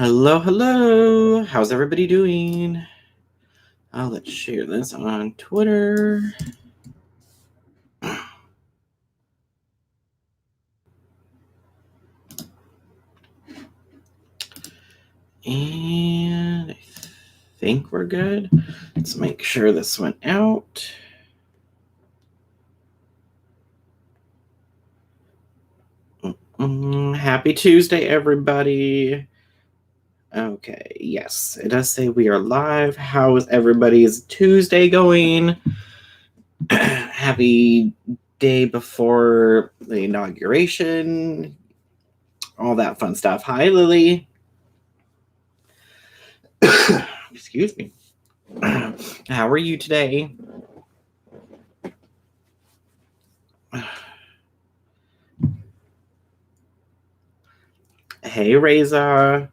Hello, hello. How's everybody doing? Let's share this on Twitter. And I think we're good. Let's make sure this went out. Happy Tuesday, everybody. Okay, yes, it does say we are live. How is everybody's Tuesday going? Happy day before the inauguration. All that fun stuff. Hi, Lily. Excuse me. How are you today? Hey, Reza.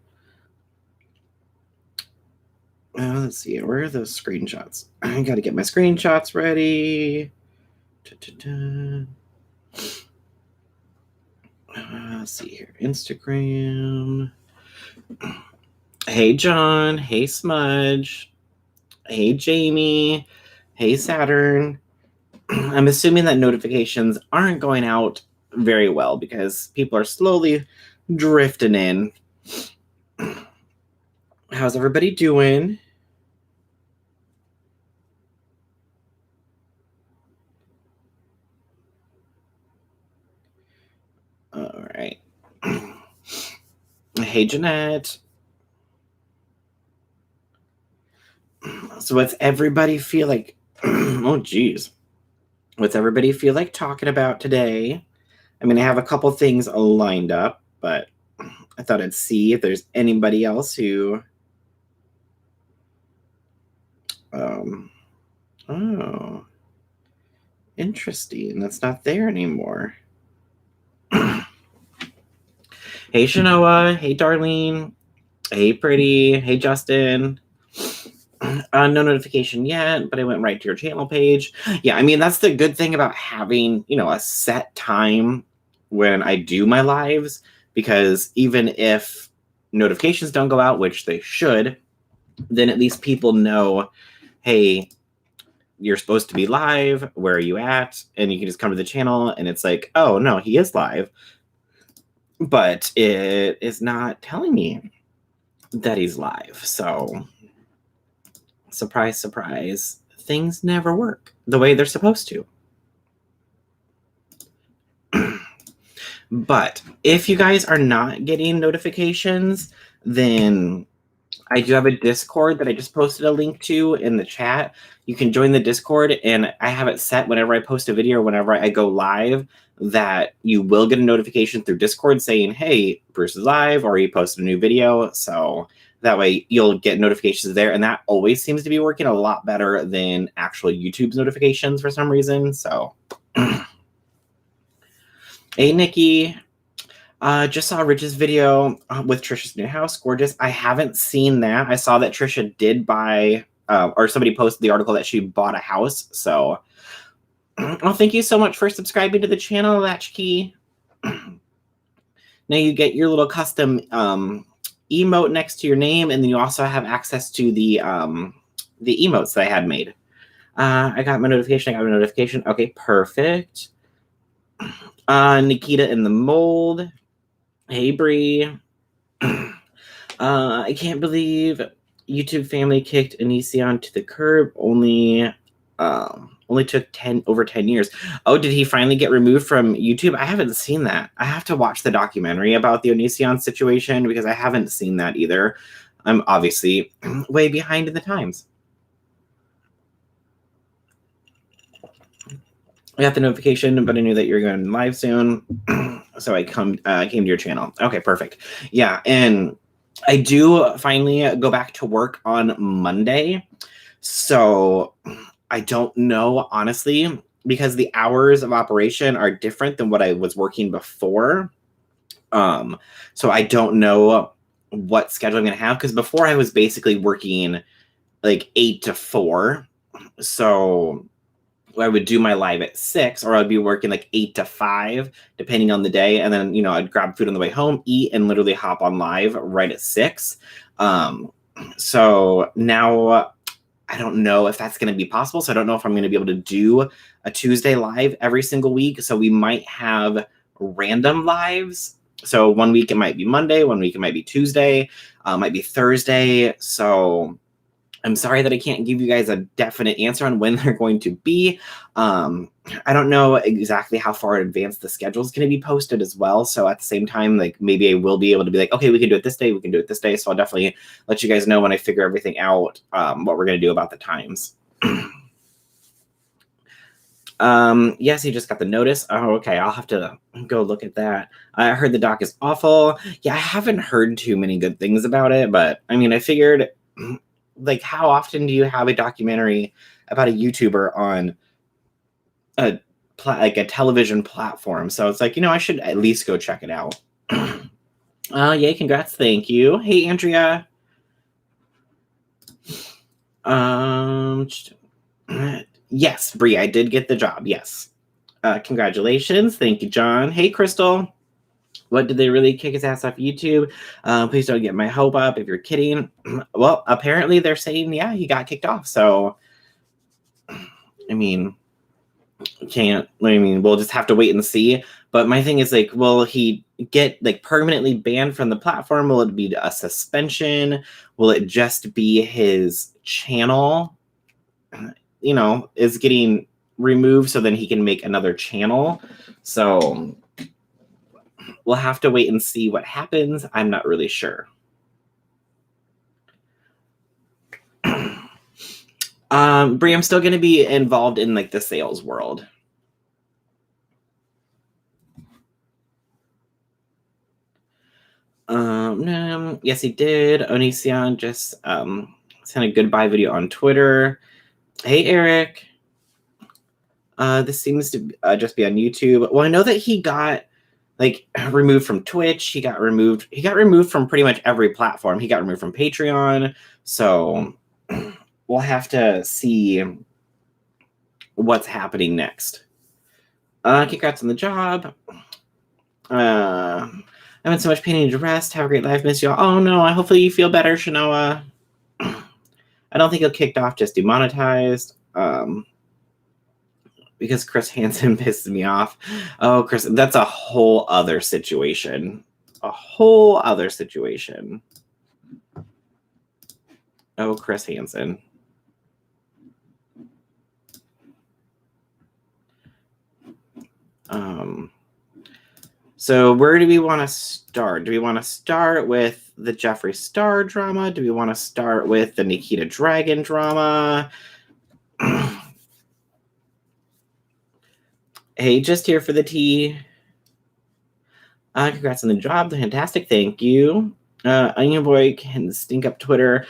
Let's see. Where are those screenshots? I got to get my screenshots ready. Let's see here. Instagram. Hey, John. Hey, Smudge. Hey, Jamie. Hey, Saturn. I'm assuming that notifications aren't going out very well because people are slowly drifting in. How's everybody doing? All right. Hey, Jeanette. So what's everybody feel like? Oh, geez. What's everybody feel like talking about today? I mean, I have a couple things lined up, but I thought I'd see if there's anybody else who... Oh, interesting. That's not there anymore. Hey, Shanoa. Hey, Darlene. Hey, Pretty. Hey, Justin. No notification yet, but I went right to your channel page. Yeah, I mean, that's the good thing about having, a set time when I do my lives, because even if notifications don't go out, which they should, then at least people know, hey, you're supposed to be live. Where are you at? And you can just come to the channel and it's like, oh, no, he is live. But it is not telling me that he's live. So, surprise, surprise, things never work the way they're supposed to. But if you guys are not getting notifications, then I do have a Discord that I just posted a link to in the chat. You can join the Discord, and I have it set whenever I post a video or whenever I go live that you will get a notification through Discord saying, hey, Bruce is live, or he posted a new video. So that way you'll get notifications there. And that always seems to be working a lot better than actual YouTube's notifications for some reason. So, hey, Nikki. Just saw Rich's video with Trisha's new house. Gorgeous. I haven't seen that. I saw that Trisha did buy, or somebody posted the article that she bought a house. So, well, thank you so much for subscribing to the channel, Latchkey. Now you get your little custom emote next to your name, and then you also have access to the emotes that I had made. I got my notification. Okay, perfect. Nikita in the mold. Hey, Bree. I can't believe YouTube family kicked Onision to the curb. Only took over 10 years. Oh, did he finally get removed from YouTube? I haven't seen that. I have to watch the documentary about the Onision situation because I haven't seen that either. I'm obviously way behind in the times. I got the notification, but I knew that you were going live soon. So I came to your channel. Okay, perfect. Yeah, and I do finally go back to work on Monday. So I don't know, honestly, because the hours of operation are different than what I was working before. So I don't know what schedule I'm going to have, because before I was basically working like 8 to 4. So I would do my live at 6, or I'd be working like 8 to 5, depending on the day. And then, I'd grab food on the way home, eat, and literally hop on live right at 6. So now I don't know if that's going to be possible. So I don't know if I'm going to be able to do a Tuesday live every single week. So we might have random lives. So one week it might be Monday, one week it might be Tuesday, might be Thursday. So I'm sorry that I can't give you guys a definite answer on when they're going to be. I don't know exactly how far in advance the schedule is going to be posted as well. So at the same time, like maybe I will be able to be like, okay, we can do it this day. We can do it this day. So I'll definitely let you guys know when I figure everything out, what we're going to do about the times. Yes, he just got the notice. Oh, okay. I'll have to go look at that. I heard the doc is awful. Yeah, I haven't heard too many good things about it, but I mean, I figured, like, how often do you have a documentary about a YouTuber on a television platform? So it's like, I should at least go check it out. Yay, congrats, thank you. Hey, Andrea. Yes, Bree, I did get the job, yes. Congratulations, thank you, John. Hey, Crystal. What, did they really kick his ass off YouTube? Please don't get my hope up if you're kidding. Well, apparently they're saying, yeah, he got kicked off. So, I mean, we'll just have to wait and see. But my thing is, like, will he get like permanently banned from the platform? Will it be a suspension? Will it just be his channel, is getting removed so then he can make another channel? So we'll have to wait and see what happens. I'm not really sure. Brie, I'm still going to be involved in like the sales world. Yes, he did. Onision just sent a goodbye video on Twitter. Hey, Eric. This seems to just be on YouTube. Well, I know that he got like removed from Twitch. He got removed from pretty much every platform. He got removed from Patreon. So we'll have to see what's happening next. Congrats on the job. I'm in so much pain and need to rest. Have a great life. Miss you all. Oh no, hopefully you feel better, Shanoa. I don't think he'll kicked off, just demonetized. Because Chris Hansen pissed me off. Oh, Chris, that's a whole other situation. A whole other situation. Oh, Chris Hansen. So where do we want to start? Do we want to start with the Jeffree Star drama? Do we want to start with the Nikita Dragun drama? Hey, just here for the tea. Congrats on the job. Fantastic. Thank you. Onion Boy can stink up Twitter.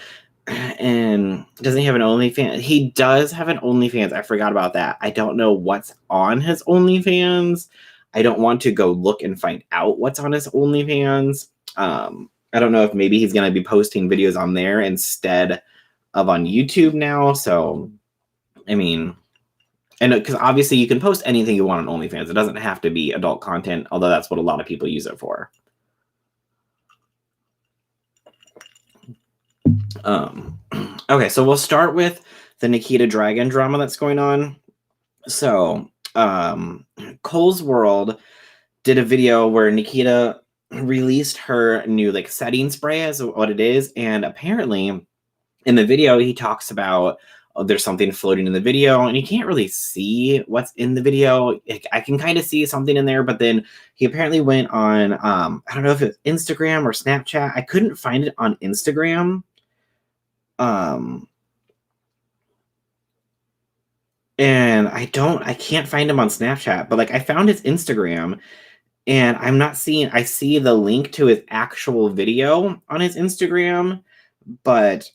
And doesn't he have an OnlyFans? He does have an OnlyFans. I forgot about that. I don't know what's on his OnlyFans. I don't want to go look and find out what's on his OnlyFans. I don't know if maybe he's going to be posting videos on there instead of on YouTube now. So, I mean, and because obviously you can post anything you want on OnlyFans. It doesn't have to be adult content, although that's what a lot of people use it for. Okay, so we'll start with the Nikita Dragun drama that's going on. So, Cole's World did a video where Nikita released her new like setting spray as what it is, and apparently in the video he talks about there's something floating in the video, and you can't really see what's in the video. I can kind of see something in there, but then he apparently went on I don't know if it's Instagram or Snapchat. I couldn't find it on Instagram. And I can't find him on Snapchat, but like I found his Instagram and I see the link to his actual video on his Instagram, but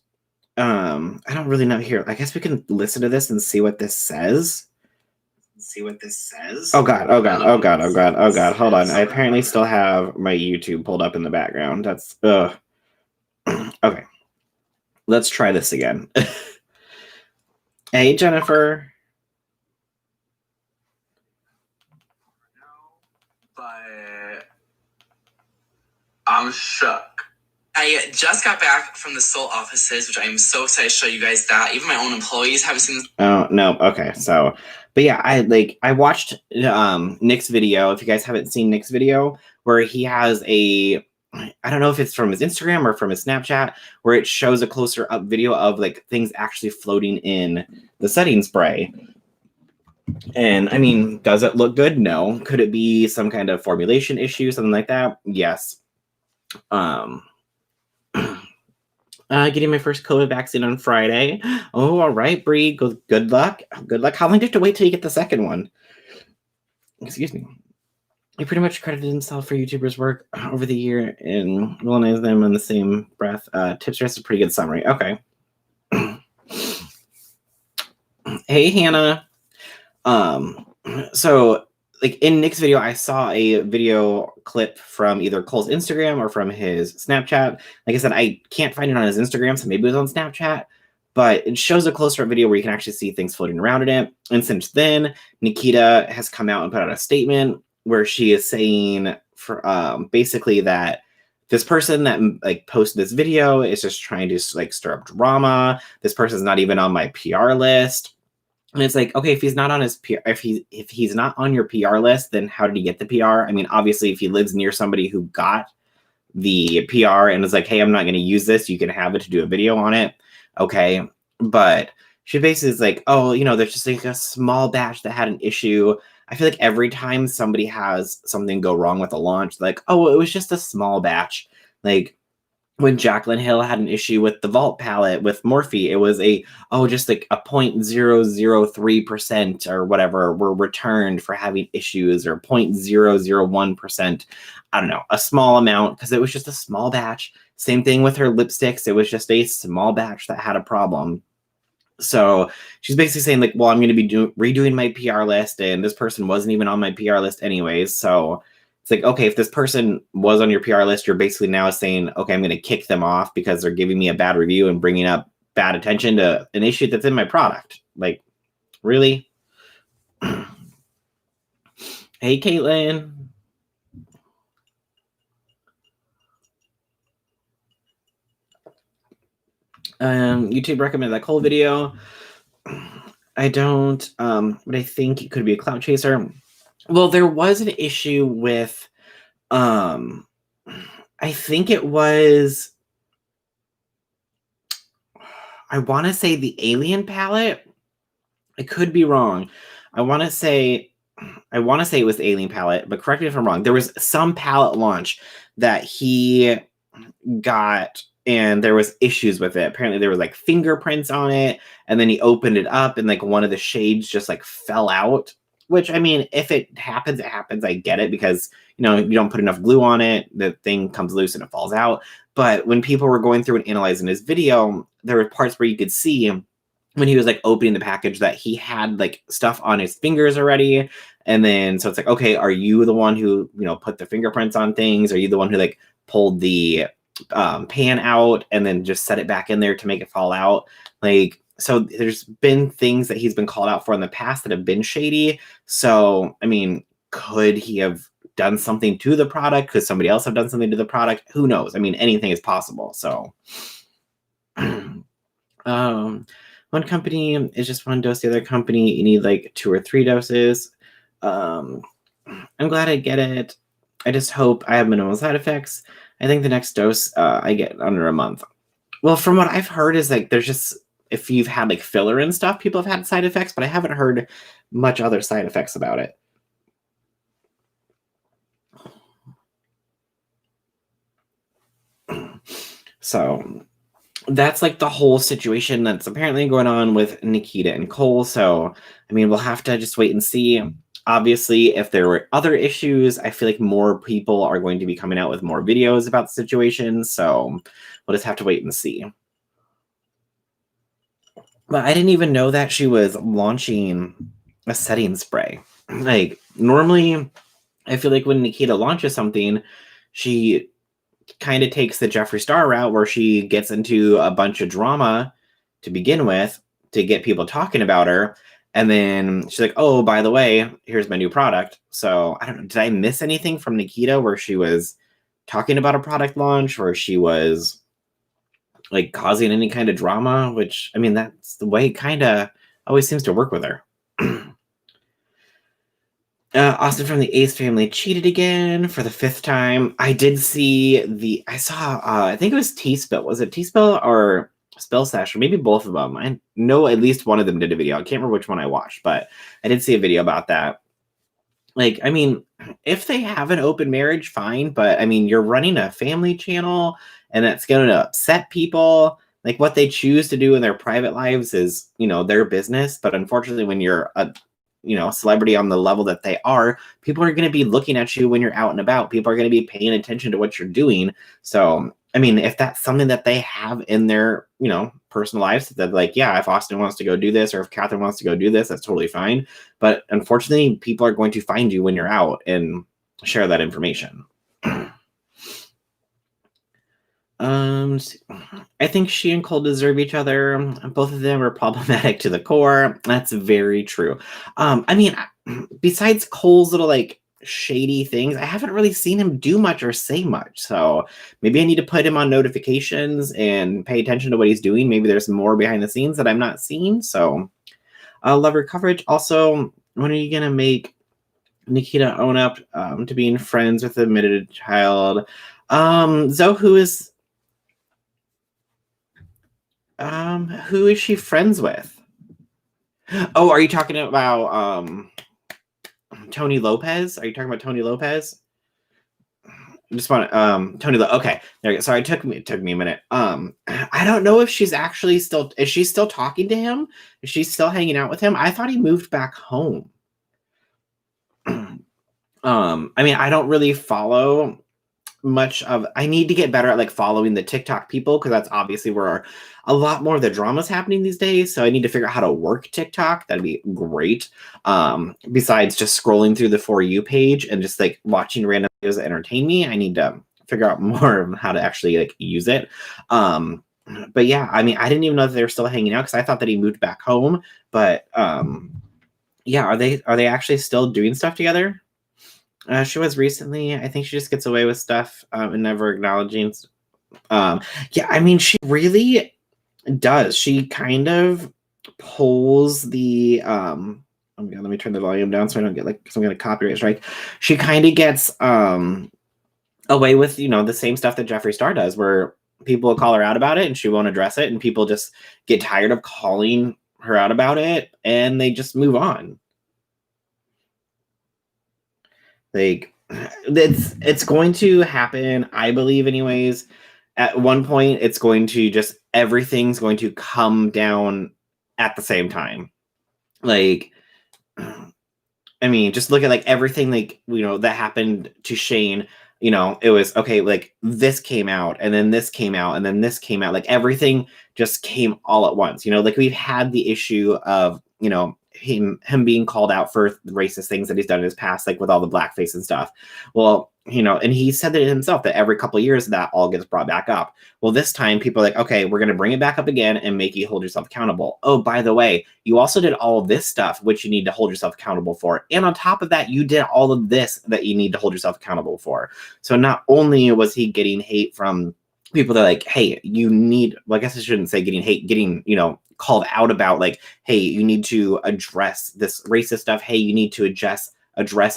I don't really know here. I guess we can listen to this and see what this says. Oh God. Hold on. I apparently still have my YouTube pulled up in the background. That's okay. Let's try this again. Hey, Jennifer. But I'm shook. I just got back from the Seoul offices, which I am so excited to show you guys that. Even my own employees haven't seen this. Oh, no. Okay. So, but yeah, I watched Nick's video. If you guys haven't seen Nick's video, where he has I don't know if it's from his Instagram or from his Snapchat, where it shows a closer up video of like things actually floating in the setting spray. And I mean, does it look good? No. Could it be some kind of formulation issue, something like that? Yes. Getting my first COVID vaccine on Friday. Oh, all right, Bree. Good luck. Good luck. How long do you have to wait till you get the second one? Excuse me. He pretty much credited himself for YouTubers' work over the year and villainize them in the same breath. Tips is a pretty good summary. Okay. Hey, Hannah. So like in Nick's video, I saw a video clip from either Cole's Instagram or from his Snapchat. Like I said, I can't find it on his Instagram, so maybe it was on Snapchat, but it shows a closer video where you can actually see things floating around in it. And since then, Nikita has come out and put out a statement where she is saying for basically that this person that like posted this video is just trying to like stir up drama. This person's not even on my PR list. And it's like, okay, if he's not on his PR, if he's not on your PR list, then how did he get the PR? I mean, obviously, if he lives near somebody who got the PR and is like, hey, I'm not going to use this, you can have it to do a video on it. Okay. But she basically is like, oh, you know, there's just like a small batch that had an issue. I feel like every time somebody has something go wrong with a launch, like, oh, it was just a small batch. Like, when Jaclyn Hill had an issue with the Vault palette with Morphe, it was just like a 0.003% or whatever were returned for having issues, or 0.001%. I don't know, a small amount, because it was just a small batch. Same thing with her lipsticks. It was just a small batch that had a problem. So she's basically saying like, well, I'm going to be redoing my PR list, and this person wasn't even on my PR list anyways. So it's like, okay, if this person was on your PR list, you're basically now saying, okay, I'm going to kick them off because they're giving me a bad review and bringing up bad attention to an issue that's in my product. Like, really? Hey, Caitlin. YouTube recommended that Cole video. I don't, but I think it could be a clout chaser. Well, there was an issue with, I think it was, I want to say the Alien palette. I could be wrong. I want to say it was the Alien palette, but correct me if I'm wrong. There was some palette launch that he got, and there was issues with it. Apparently there were like fingerprints on it, and then he opened it up and like one of the shades just like fell out. Which, I mean, if it happens, it happens. I get it, because, you know, you don't put enough glue on it, the thing comes loose and it falls out. But when people were going through and analyzing his video, there were parts where you could see when he was like opening the package that he had like stuff on his fingers already. And then, so it's like, okay, are you the one who, you know, put the fingerprints on things? Are you the one who like pulled the pan out and then just set it back in there to make it fall out? Like, so there's been things that he's been called out for in the past that have been shady. So, I mean, could he have done something to the product? Could somebody else have done something to the product? Who knows? I mean, anything is possible. So, one company is just one dose. The other company, you need like 2 or 3 doses. I'm glad I get it. I just hope I have minimal side effects. I think the next dose I get under a month. Well, from what I've heard is like there's just, if you've had like filler and stuff, people have had side effects, but I haven't heard much other side effects about it. So that's like the whole situation that's apparently going on with Nikita and Cole. So, I mean, we'll have to just wait and see. Obviously, if there were other issues, I feel like more people are going to be coming out with more videos about the situation. So we'll just have to wait and see. But I didn't even know that she was launching a setting spray. Like, normally, I feel like when Nikita launches something, she kind of takes the Jeffree Star route where she gets into a bunch of drama to begin with to get people talking about her. And then she's like, oh, by the way, here's my new product. So I don't know, did I miss anything from Nikita where she was talking about a product launch, or she was like causing any kind of drama? Which, I mean, that's the way it kind of always seems to work with her. Austin from the Ace family cheated again for the 5th time. I did see I saw, I think it was T-Spill. Was it T-Spill or Spill Sash? Or maybe both of them. I know at least one of them did a video. I can't remember which one I watched, but I did see a video about that. Like, I mean, if they have an open marriage, fine. But I mean, you're running a family channel and it's going to upset people. Like, what they choose to do in their private lives is, their business. But unfortunately, when you're a celebrity on the level that they are, people are going to be looking at you when you're out and about. People are going to be paying attention to what you're doing. So, I mean, if that's something that they have in their, personal lives, that like, yeah, if Austin wants to go do this, or if Catherine wants to go do this, that's totally fine. But unfortunately, people are going to find you when you're out and share that information. I think she and Cole deserve each other. Both of them are problematic to the core. That's very true. I mean, besides Cole's little like shady things, I haven't really seen him do much or say much. So maybe I need to put him on notifications and pay attention to what he's doing. Maybe there's more behind the scenes that I'm not seeing. So love her coverage. Also, when are you gonna make Nikita own up to being friends with the admitted child? Zoe, who is she friends with? Oh, are you talking about Tony Lopez? Are you talking about Tony Lopez? I just want Tony. Okay, there you go. Sorry, it took me a minute. I don't know if she's actually is she still talking to him? Is she still hanging out with him? I thought he moved back home. I mean, I don't really follow much of. I need to get better at like following the TikTok people, because that's obviously where a lot more of the drama's happening these days. So I need to figure out how to work TikTok. That'd be great. Besides just scrolling through the For You page and just like watching random videos that entertain me, I need to figure out more of how to actually like use it. But yeah, I mean, I didn't even know that they were still hanging out, because I thought that he moved back home. But yeah, are they actually still doing stuff together? She was recently. I think she just gets away with stuff and never acknowledging. Yeah, I mean, she really does. She kind of pulls the. Let me turn the volume down so I don't get like some kind of copyright strike. She kind of gets away with the same stuff that Jeffree Star does, where people will call her out about it and she won't address it, and people just get tired of calling her out about it and they just move on. Like, it's going to happen, I believe, anyways. At one point, it's going to just everything's going to come down at the same time. Like, I mean, just look at like everything like that happened to Shane. It was okay. Like, this came out, and then this came out, and then this came out. Like, everything just came all at once. Like, we've had the issue of him being called out for racist things that he's done in his past, like with all the blackface and stuff. Well, and he said that himself, that every couple of years that all gets brought back up. Well, this time people are like, okay, we're going to bring it back up again and make you hold yourself accountable. Oh, by the way, you also did all of this stuff, which you need to hold yourself accountable for. And on top of that, you did all of this that you need to hold yourself accountable for. So not only was he getting hate from people that are like, hey, you need, well, I guess I shouldn't say getting hate, getting, called out about like, hey, you need to address this racist stuff. Hey, you need to address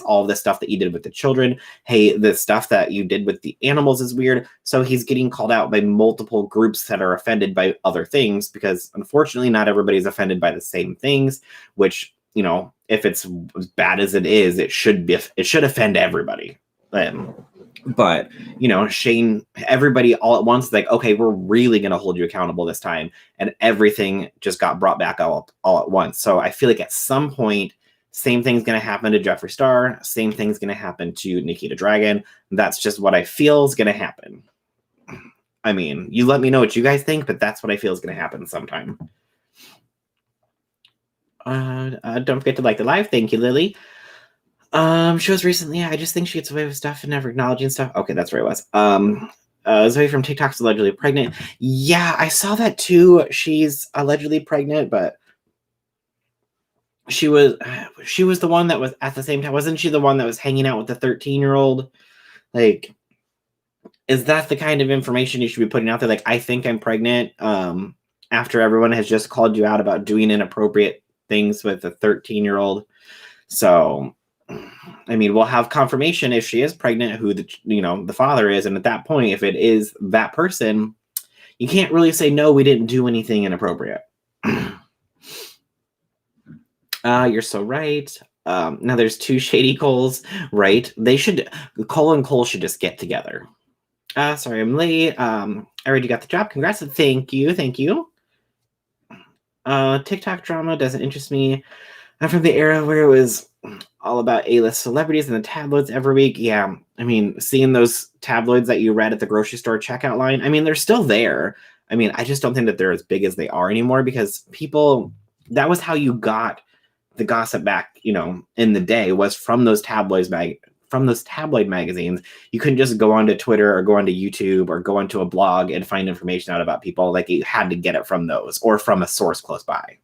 all the stuff that you did with the children. Hey, the stuff that you did with the animals is weird. So he's getting called out by multiple groups that are offended by other things, because unfortunately not everybody's offended by the same things, which, if it's as bad as it is, it should offend everybody. But Shane, everybody all at once, like, okay, we're really going to hold you accountable this time. And everything just got brought back all at once. So I feel like at some point, same thing's going to happen to Jeffree Star. Same thing's going to happen to Nikita Dragun. That's just what I feel is going to happen. I mean, you let me know what you guys think, but that's what I feel is going to happen sometime. Don't forget to like the live. Thank you, Lily. She was recently, I just think she gets away with stuff and never acknowledging stuff. Okay, that's where it was. Zoe from TikTok's allegedly pregnant. Yeah, I saw that too. She's allegedly pregnant, but she was the one that was at the same time. Wasn't she the one that was hanging out with the 13-year-old? Like, is that the kind of information you should be putting out there? Like, I think I'm pregnant. After everyone has just called you out about doing inappropriate things with a 13-year-old. So, I mean, we'll have confirmation if she is pregnant, who the father is, and at that point, if it is that person, you can't really say no. We didn't do anything inappropriate. You're so right. Now there's two shady Coles, right? Cole and Cole should just get together. Sorry, I'm late. I already got the job. Congrats. Thank you. TikTok drama doesn't interest me. I'm from the era where it was all about A-list celebrities in the tabloids every week. Yeah, I mean, seeing those tabloids that you read at the grocery store checkout line, I mean, they're still there. I mean, I just don't think that they're as big as they are anymore because that was how you got the gossip back, in the day, was from those tabloid magazines. You couldn't just go onto Twitter or go onto YouTube or go onto a blog and find information out about people. Like, you had to get it from those or from a source close by.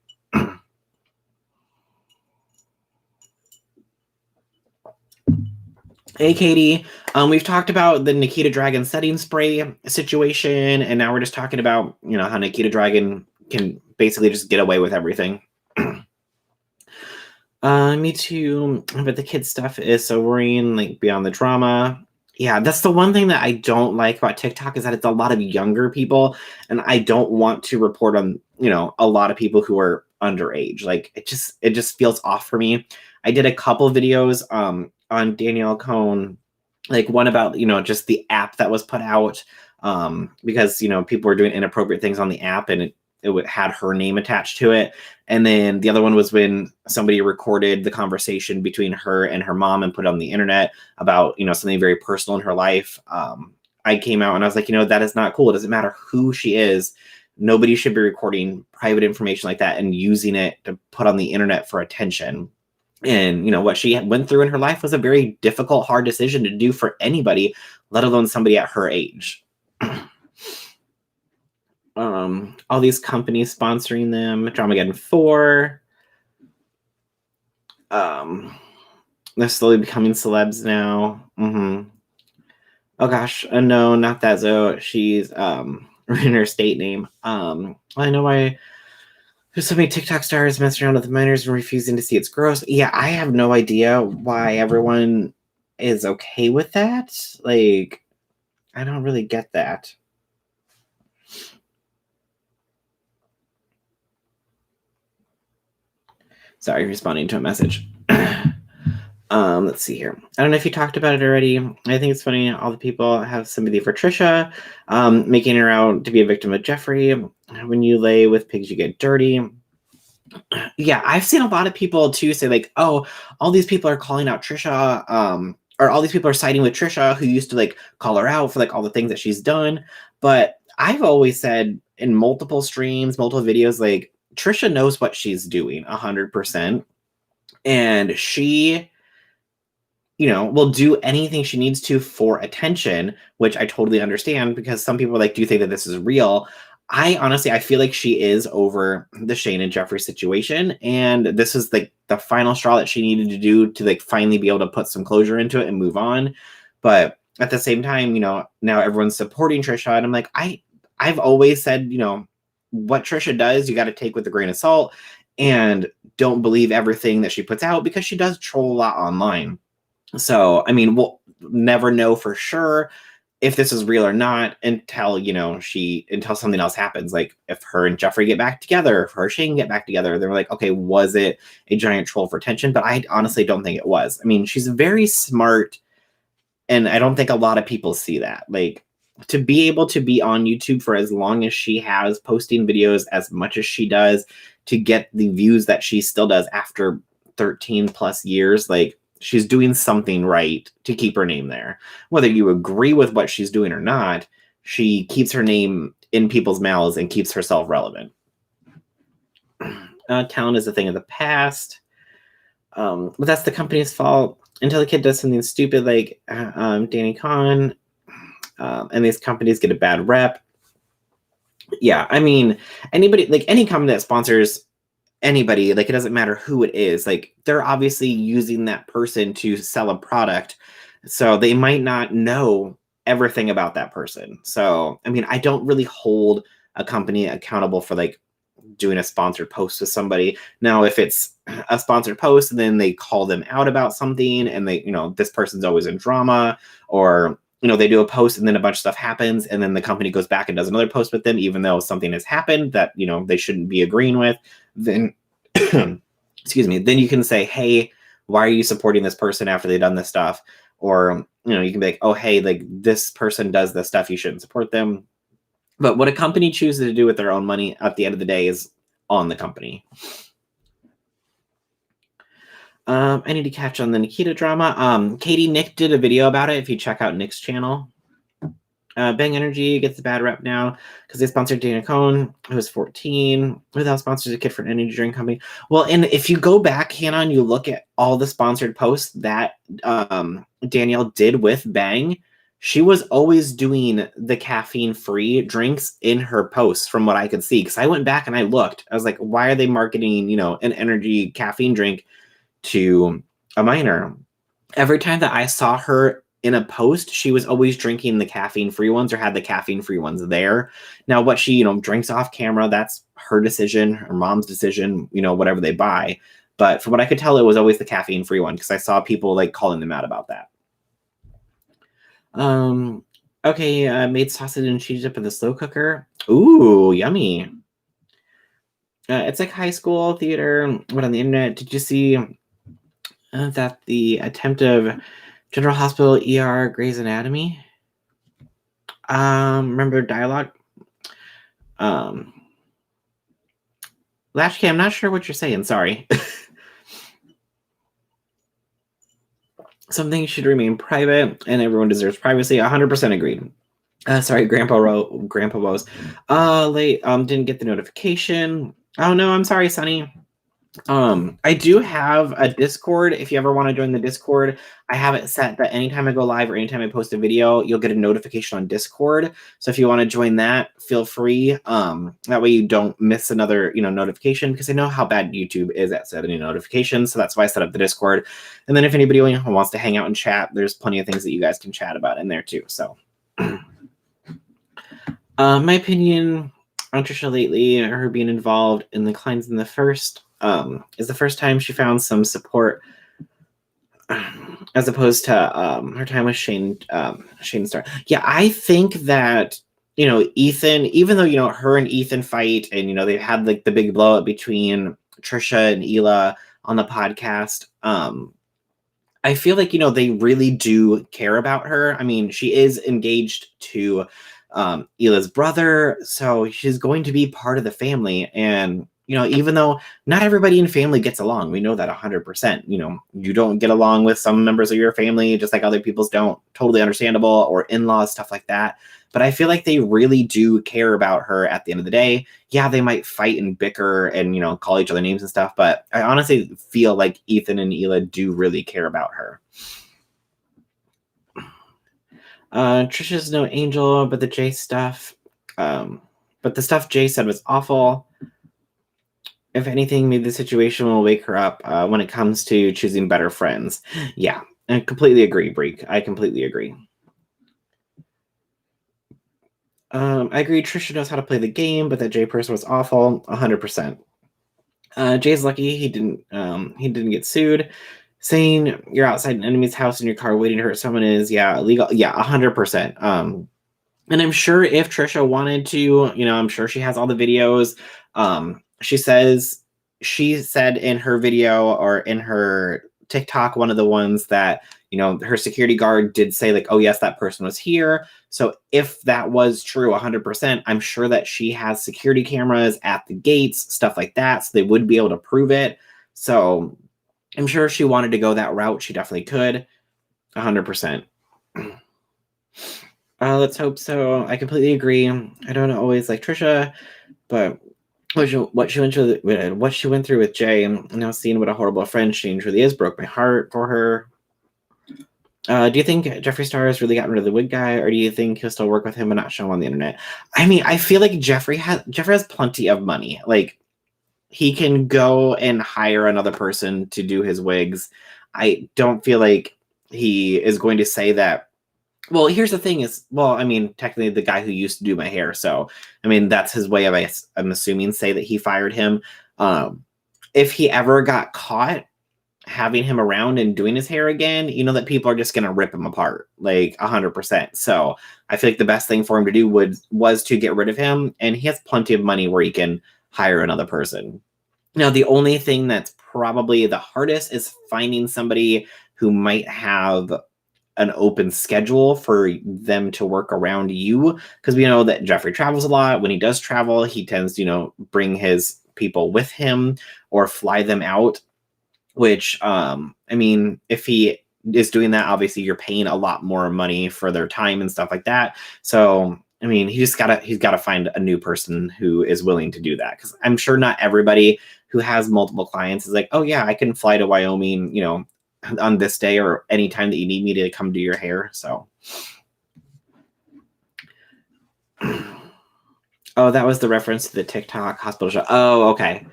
Hey, Katie. We've talked about the Nikita Dragun setting spray situation, and now we're just talking about, how Nikita Dragun can basically just get away with everything. Me too. But the kids stuff is so worrying, like beyond the drama. Yeah, that's the one thing that I don't like about TikTok is that it's a lot of younger people, and I don't want to report on, a lot of people who are underage. Like, it just feels off for me. I did a couple of videos on Danielle Cohn, like one about, just the app that was put out because, people were doing inappropriate things on the app, and it had her name attached to it. And then the other one was when somebody recorded the conversation between her and her mom and put it on the internet about, something very personal in her life. I came out and I was like, that is not cool. It doesn't matter who she is. Nobody should be recording private information like that and using it to put on the internet for attention. And, what she went through in her life was a very difficult, hard decision to do for anybody, let alone somebody at her age. All these companies sponsoring them. Dramageddon 4. They're slowly becoming celebs now. Oh gosh, no, not that Zoe. She's in her state name. I know why there's so many TikTok stars messing around with minors and refusing to see it's gross. Yeah, I have no idea why everyone is okay with that. Like, I don't really get that. Sorry, responding to a message. Let's see here. I don't know if you talked about it already. I think it's funny. All the people have sympathy for Trisha, making her out to be a victim of Jeffree. When you lay with pigs, you get dirty. Yeah, I've seen a lot of people too say like, oh, all these people are calling out Trisha, or all these people are siding with Trisha who used to like call her out for like all the things that she's done. But I've always said in multiple streams, multiple videos, like Trisha knows what she's doing 100%. And she, will do anything she needs to for attention, which I totally understand because some people are like, do you think that this is real? I feel like she is over the Shane and Jeffree situation. And this is like the final straw that she needed to do to like finally be able to put some closure into it and move on. But at the same time, now everyone's supporting Trisha. And I'm like, I've always said, what Trisha does, you got to take with a grain of salt and don't believe everything that she puts out because she does troll a lot online. So, I mean, we'll never know for sure if this is real or not until, until something else happens. Like if her and Jeffree get back together, if her and Shane get back together, they're like, okay, was it a giant troll for attention? But I honestly don't think it was. I mean, she's very smart and I don't think a lot of people see that. Like to be able to be on YouTube for as long as she has, posting videos as much as she does, to get the views that she still does after 13 plus years, like she's doing something right to keep her name there. Whether you agree with what she's doing or not, she keeps her name in people's mouths and keeps herself relevant. Talent is a thing of the past. But that's the company's fault until the kid does something stupid like Danny Kahn, and these companies get a bad rep. Yeah, I mean, anybody, like any company that sponsors anybody, like it doesn't matter who it is, like they're obviously using that person to sell a product, so they might not know everything about that person. So I mean, I don't really hold a company accountable for like doing a sponsored post with somebody. Now if it's a sponsored post and then they call them out about something and they, this person's always in drama, or they do a post and then a bunch of stuff happens and then the company goes back and does another post with them even though something has happened that they shouldn't be agreeing with, then excuse me, then you can say, hey, why are you supporting this person after they've done this stuff? Or you can be like, oh, hey, like this person does this stuff, you shouldn't support them. But what a company chooses to do with their own money at the end of the day is on the company. I need to catch on the Nikita drama. Katie, Nick did a video about it if you check out Nick's channel. Bang Energy gets the bad rep now because they sponsored Dana Cohn, who was 14, without sponsors a kid for an energy drink company. Well, and if you go back, Hannah, and you look at all the sponsored posts that Danielle did with Bang, she was always doing the caffeine-free drinks in her posts from what I could see. Because I went back and I looked. I was like, why are they marketing, an energy caffeine drink to a minor? Every time that I saw her in a post, she was always drinking the caffeine-free ones or had the caffeine-free ones there. Now, what she, drinks off camera, that's her decision, her mom's decision, whatever they buy. But from what I could tell, it was always the caffeine-free one because I saw people like calling them out about that. Okay, made sausage and cheese up in the slow cooker. Ooh, yummy. It's like high school theater. What on the internet? Did you see that the attempt of General Hospital, ER, Grey's Anatomy? Remember dialogue? Latchkey, I'm not sure what you're saying. Sorry. Some things should remain private, and everyone deserves privacy. 100% agreed. Sorry, Grandpa Rose. Late. Didn't get the notification. Oh no, I'm sorry, Sonny. I do have a Discord. If you ever want to join the Discord, I have it set that anytime I go live or anytime I post a video, you'll get a notification on Discord. So if you want to join that, feel free. That way you don't miss another, notification, because I know how bad YouTube is at setting notifications. So that's why I set up the Discord. And then if anybody wants to hang out and chat, there's plenty of things that you guys can chat about in there too. So my opinion on Trisha lately, her being involved in the Kleins in the first, is the first time she found some support, as opposed to her time with Shane Star. Yeah, I think that Ethan, even though her and Ethan fight, and they had like the big blow up between Trisha and Hila on the podcast. I feel like they really do care about her. I mean, she is engaged to Hila's brother, so she's going to be part of the family, and even though not everybody in family gets along, we know that 100%. You don't get along with some members of your family, just like other people's don't. Totally understandable, or in-laws, stuff like that. But I feel like they really do care about her at the end of the day. Yeah, they might fight and bicker and, call each other names and stuff. But I honestly feel like Ethan and Hila do really care about her. Trisha's no angel, but the Jay stuff. But the stuff Jay said was awful. If anything, maybe the situation will wake her up when it comes to choosing better friends. Yeah, I completely agree, Breek. I completely agree. I agree Trisha knows how to play the game, but that Jay person was awful. 100%. Jay's lucky he didn't get sued. Saying you're outside an enemy's house in your car waiting to hurt someone is, illegal. Yeah, 100%. And I'm sure if Trisha wanted to, I'm sure she has all the videos. She said in her video or in her TikTok, one of the ones that, her security guard did say like, oh yes, that person was here. So if that was true 100%, I'm sure that she has security cameras at the gates, stuff like that. So they would be able to prove it. So I'm sure if she wanted to go that route, she definitely could. 100%. Let's hope so. I completely agree. I don't always like Trisha, but what she went through with Jay, and now seeing what a horrible friend she truly is, broke my heart for her. Do you think Jeffree Star has really gotten rid of the wig guy, or do you think he'll still work with him and not show him on the internet? I mean, I feel like Jeffree has plenty of money. Like, he can go and hire another person to do his wigs. I don't feel like he is going to say that. Well, here's the thing is, well, I mean, technically the guy who used to do my hair. So, I mean, that's his way of, I'm assuming, say that he fired him. If he ever got caught having him around and doing his hair again, you know that people are just going to rip him apart, like 100%. So I feel like the best thing for him to do was to get rid of him. And he has plenty of money where he can hire another person. Now, the only thing that's probably the hardest is finding somebody who might have an open schedule for them to work around you, because we know that Jeffree travels a lot. When he does travel, he tends to, you know, bring his people with him or fly them out, which I mean, if he is doing that, obviously you're paying a lot more money for their time and stuff like that. So I mean, he's got to find a new person who is willing to do that, because I'm sure not everybody who has multiple clients is like, oh yeah, I can fly to Wyoming, you know, on this day or any time that you need me to come do your hair. So, oh, that was the reference to the TikTok hospital show. Oh, okay.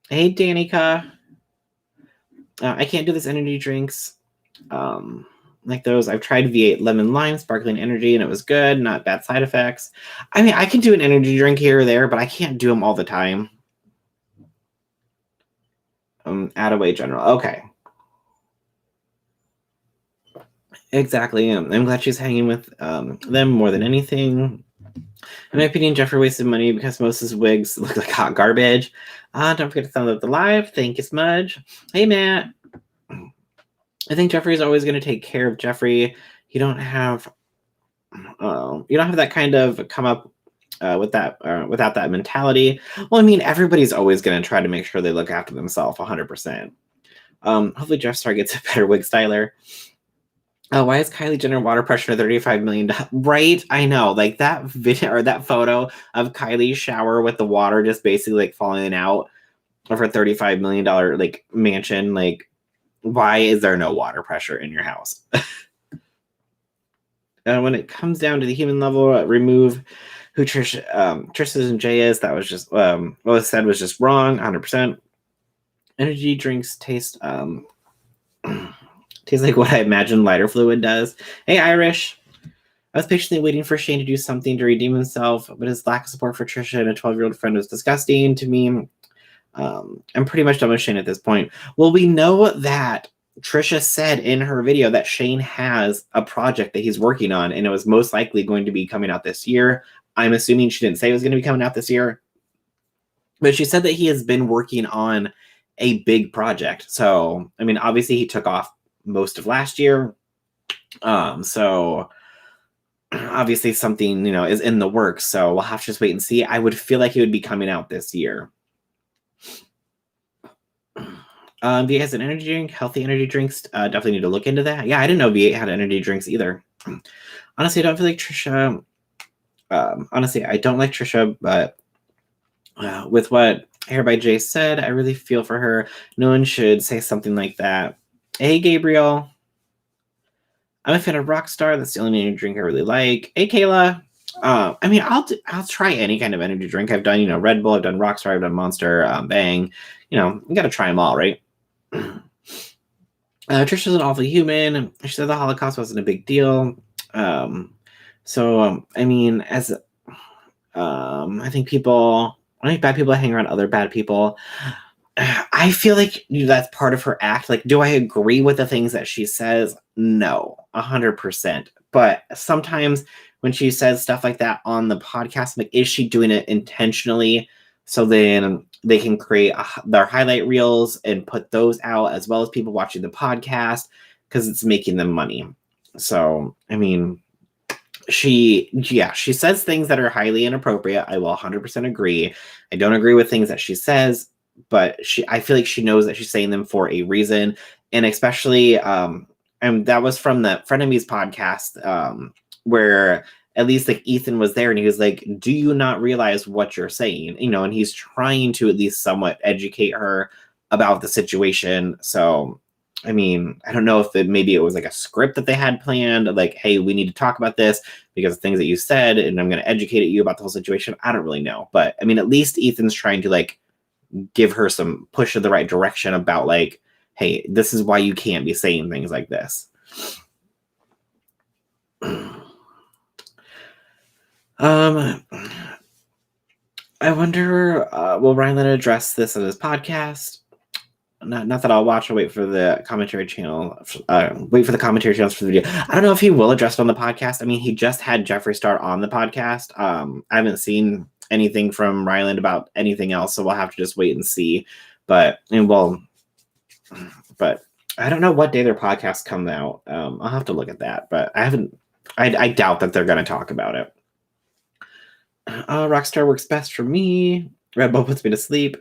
Hey, Danica. I can't do this energy drinks. Like those. I've tried V8 lemon lime sparkling energy and it was good, not bad side effects. I mean, I can do an energy drink here or there, but I can't do them all the time. Attaway General. Okay. Exactly. I'm glad she's hanging with them more than anything. In my opinion, Jeffree wasted money because most of his wigs look like hot garbage. Don't forget to thumbs up the live. Thank you, Smudge. Hey, Matt. I think Jeffree is always going to take care of Jeffree. You don't have that kind of come up without that mentality. Well, I mean, everybody's always going to try to make sure they look after themselves 100%. Hopefully Jeff Star gets a better wig styler. Why is Kylie Jenner water pressure $35 million? Right? I know. Like that video or that photo of Kylie's shower with the water just basically like falling out of her $35 million like mansion. Like, why is there no water pressure in your house? When it comes down to the human level, remove who Trisha and Jay is. That was just what was said was just wrong, 100%. Energy drinks taste tastes like what I imagine lighter fluid does. Hey, Irish. I was patiently waiting for Shane to do something to redeem himself, but his lack of support for Trisha and a 12-year-old friend was disgusting to me. I'm pretty much done with Shane at this point. Well, we know that Trisha said in her video that Shane has a project that he's working on, and it was most likely going to be coming out this year. I'm assuming she didn't say it was going to be coming out this year, but she said that he has been working on a big project. So, I mean, obviously he took off most of last year. So obviously something, you know, is in the works. So we'll have to just wait and see. I would feel like he would be coming out this year. V8 has an energy drink, healthy energy drinks. Definitely need to look into that. Yeah, I didn't know V8 had energy drinks either. Honestly, I don't feel like Trisha. Honestly, I don't like Trisha, but with what Hair by Jay said, I really feel for her. No one should say something like that. Hey, Gabriel. I'm a fan of Rockstar. That's the only energy drink I really like. Hey, Kayla. I mean, I'll try any kind of energy drink. I've done, you know, Red Bull. I've done Rockstar. I've done Monster. Bang. You know, you got to try them all, right? Trisha's an awful human. She said the Holocaust wasn't a big deal. I mean, as I think bad people hang around other bad people. I feel like that's part of her act. Like, do I agree with the things that she says? No, 100%. But sometimes when she says stuff like that on the podcast, I'm like, is she doing it intentionally? So then they can create their highlight reels and put those out as well as people watching the podcast because it's making them money. So, I mean, she says things that are highly inappropriate. I will 100% agree. I don't agree with things that she says, but I feel like she knows that she's saying them for a reason. And especially, and that was from the Frenemies podcast, where at least like Ethan was there and he was like, do you not realize what you're saying? You know, and he's trying to at least somewhat educate her about the situation. So I mean, I don't know if maybe it was like a script that they had planned, like, hey, we need to talk about this because of things that you said, and I'm going to educate you about the whole situation. I don't really know. But I mean, at least Ethan's trying to like give her some push in the right direction about like, hey, this is why you can't be saying things like this. I wonder, will Ryland address this in his podcast? Not that I'll watch. I'll wait for the commentary channel. Wait for the commentary channels for the video. I don't know if he will address it on the podcast. I mean, he just had Jeffree Star on the podcast. I haven't seen anything from Ryland about anything else, so we'll have to just wait and see. But I don't know what day their podcasts come out. I'll have to look at that, but I haven't. I doubt that they're going to talk about it. Rockstar works best for me. Red Bull puts me to sleep.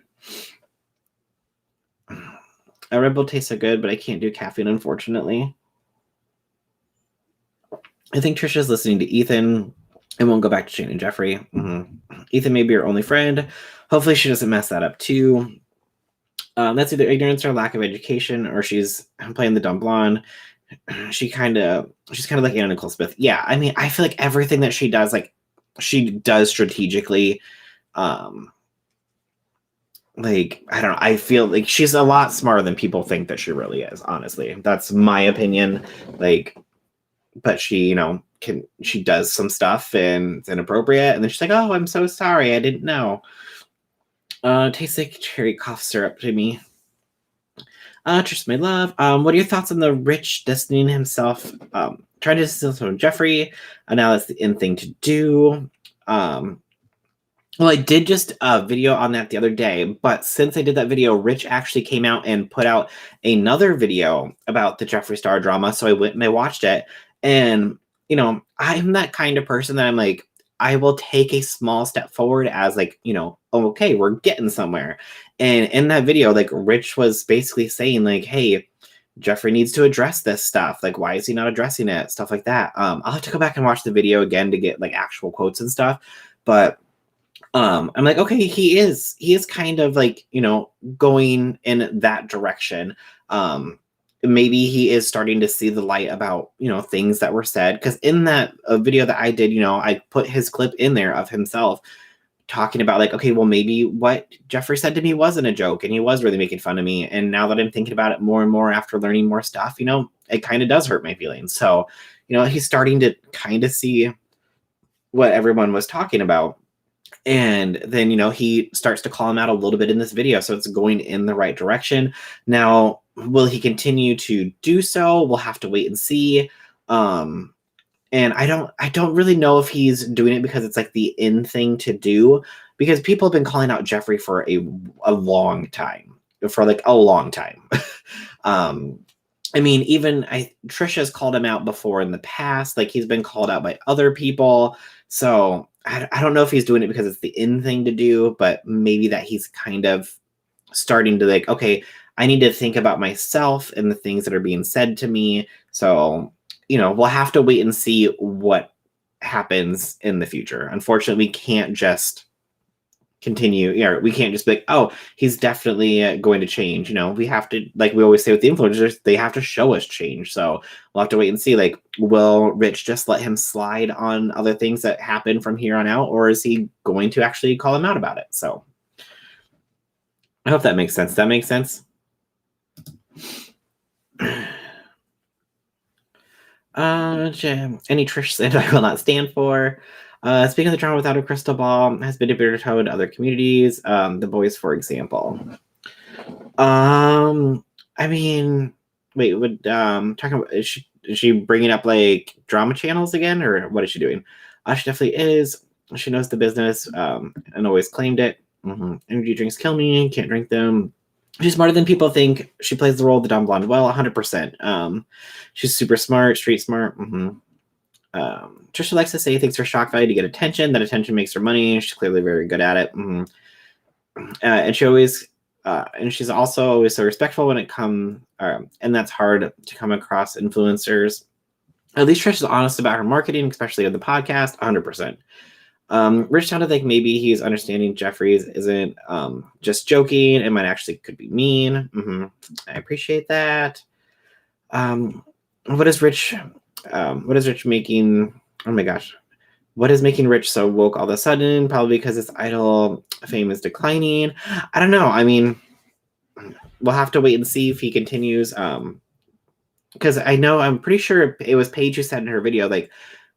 Red Bull tastes so good, but I can't do caffeine, unfortunately. I think Trisha's listening to Ethan and won't go back to Shane and Jeffree. Ethan may be her only friend. Hopefully she doesn't mess that up too. That's either ignorance or lack of education, or she's playing the dumb blonde. She's kind of like Anna Nicole Smith. Yeah, I mean, I feel like everything that she does, like, she does strategically. Like, I don't know. I feel like she's a lot smarter than people think that she really is, honestly. That's my opinion. Like, but she, you know, she does some stuff and it's inappropriate. And then she's like, oh, I'm so sorry. I didn't know. Tastes like cherry cough syrup to me. Trish, my love. What are your thoughts on the Rich distancing himself, trying to distance from Jeffree? And now that's the in thing to do. Well, I did just a video on that the other day, but since I did that video, Rich actually came out and put out another video about the Jeffree Star drama. So I went and I watched it. And, you know, I'm that kind of person that I'm like, I will take a small step forward as like, you know, oh, okay, we're getting somewhere. And in that video, like, Rich was basically saying like, hey, Jeffree needs to address this stuff. Like, why is he not addressing it? Stuff like that. I'll have to go back and watch the video again to get like actual quotes and stuff. But I'm like, okay, he is kind of like, you know, going in that direction. Maybe he is starting to see the light about, you know, things that were said. Because in that video that I did, you know, I put his clip in there of himself talking about like, okay, well, maybe what Jeffree said to me wasn't a joke and he was really making fun of me. And now that I'm thinking about it more and more after learning more stuff, you know, it kind of does hurt my feelings. So, you know, he's starting to kind of see what everyone was talking about. And then, you know, he starts to call him out a little bit in this video. So it's going in the right direction. Now, will he continue to do so? We'll have to wait and see. And I don't really know if he's doing it because it's like the in thing to do, because people have been calling out Jeffree for a long time, for like a long time. I mean, even Trisha's called him out before in the past. Like, he's been called out by other people. So I don't know if he's doing it because it's the in thing to do, but maybe that he's kind of starting to like, okay, I need to think about myself and the things that are being said to me. So, you know, we'll have to wait and see what happens in the future. Unfortunately, we can't just continue. Yeah, we can't just be like, oh, he's definitely going to change. You know, we have to, like we always say with the influencers, they have to show us change. So we'll have to wait and see, like, will Rich just let him slide on other things that happen from here on out, or is he going to actually call him out about it? So I hope that makes sense. That makes sense. Any Trish said I will not stand for. Speaking of the drama without a crystal ball, has been debated to other communities. The Boys, for example. I mean, wait, would talking about is she bringing up like drama channels again, or what is she doing? She definitely is. She knows the business and always claimed it. Energy drinks kill me. Can't drink them. She's smarter than people think. She plays the role of the dumb blonde well, 100%. She's super smart, street smart. Trisha likes to say things for shock value to get attention. That attention makes her money. She's clearly very good at it. And she always, and she's also always so respectful when it comes, and that's hard to come across influencers. At least Trisha's honest about her marketing, especially of the podcast, 100%. Rich sounded like maybe he's understanding Jeffree's isn't just joking. It might actually could be mean. I appreciate that. What is Rich? What is Rich making? Oh my gosh. What is making Rich so woke all of a sudden? Probably because his idol fame is declining. I don't know. I mean, we'll have to wait and see if he continues. Because I'm pretty sure it was Paige who said in her video, like,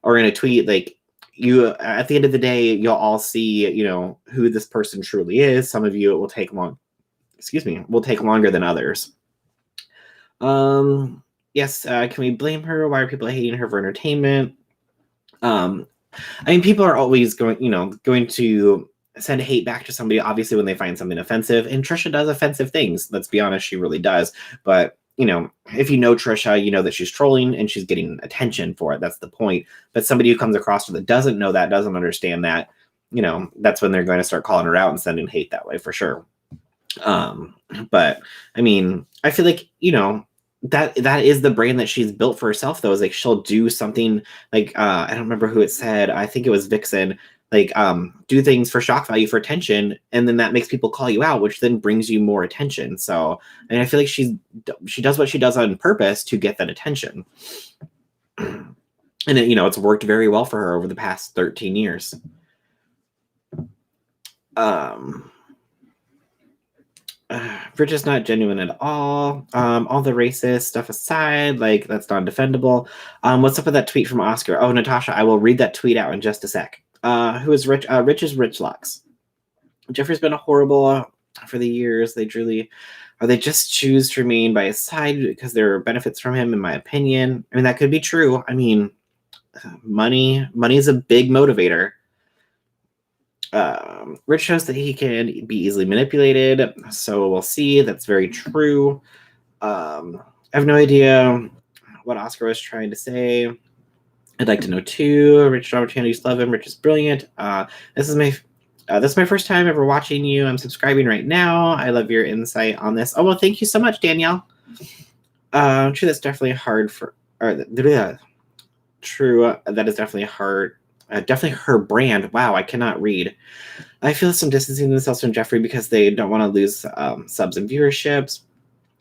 or in a tweet, like, you at the end of the day, you'll all see, who this person truly is. Some of you it will take will take longer than others. Yes, can we blame her? Why are people hating her for entertainment? People are always going to send hate back to somebody, obviously, when they find something offensive. And Trisha does offensive things. Let's be honest, she really does. But, if you know Trisha, you know that she's trolling and she's getting attention for it. That's the point. But somebody who comes across her that doesn't know that, doesn't understand that, that's when they're going to start calling her out and sending hate that way for sure. But I feel like, that is the brand that she's built for herself, though, is like she'll do something like I don't remember who it said. I think it was Vixen, like do things for shock value, for attention, and then that makes people call you out, which then brings you more attention. So I feel like she does what she does on purpose to get that attention. And it's worked very well for her over the past 13 years. Rich is not genuine at all. All the racist stuff aside, like, that's non-defendable. What's up with that tweet from Oscar? Oh, Natasha, I will read that tweet out in just a sec. Who is Rich? Rich is Rich Lux. Jeffree's been a horrible for the years. They just choose to remain by his side because there are benefits from him, in my opinion. That could be true. Money is a big motivator. Rich shows that he can be easily manipulated, so we'll see. That's very true. I have no idea what Oscar was trying to say. I'd like to know too. Rich opportunities, love him. Rich is brilliant. This is my first time ever watching you. I'm subscribing right now. I love your insight on this. Oh, well, thank you so much, Danielle. True, that's definitely hard true. That is definitely hard. Definitely her brand. Wow, I cannot read. I feel some distancing themselves from Jeffree because they don't want to lose subs and viewerships.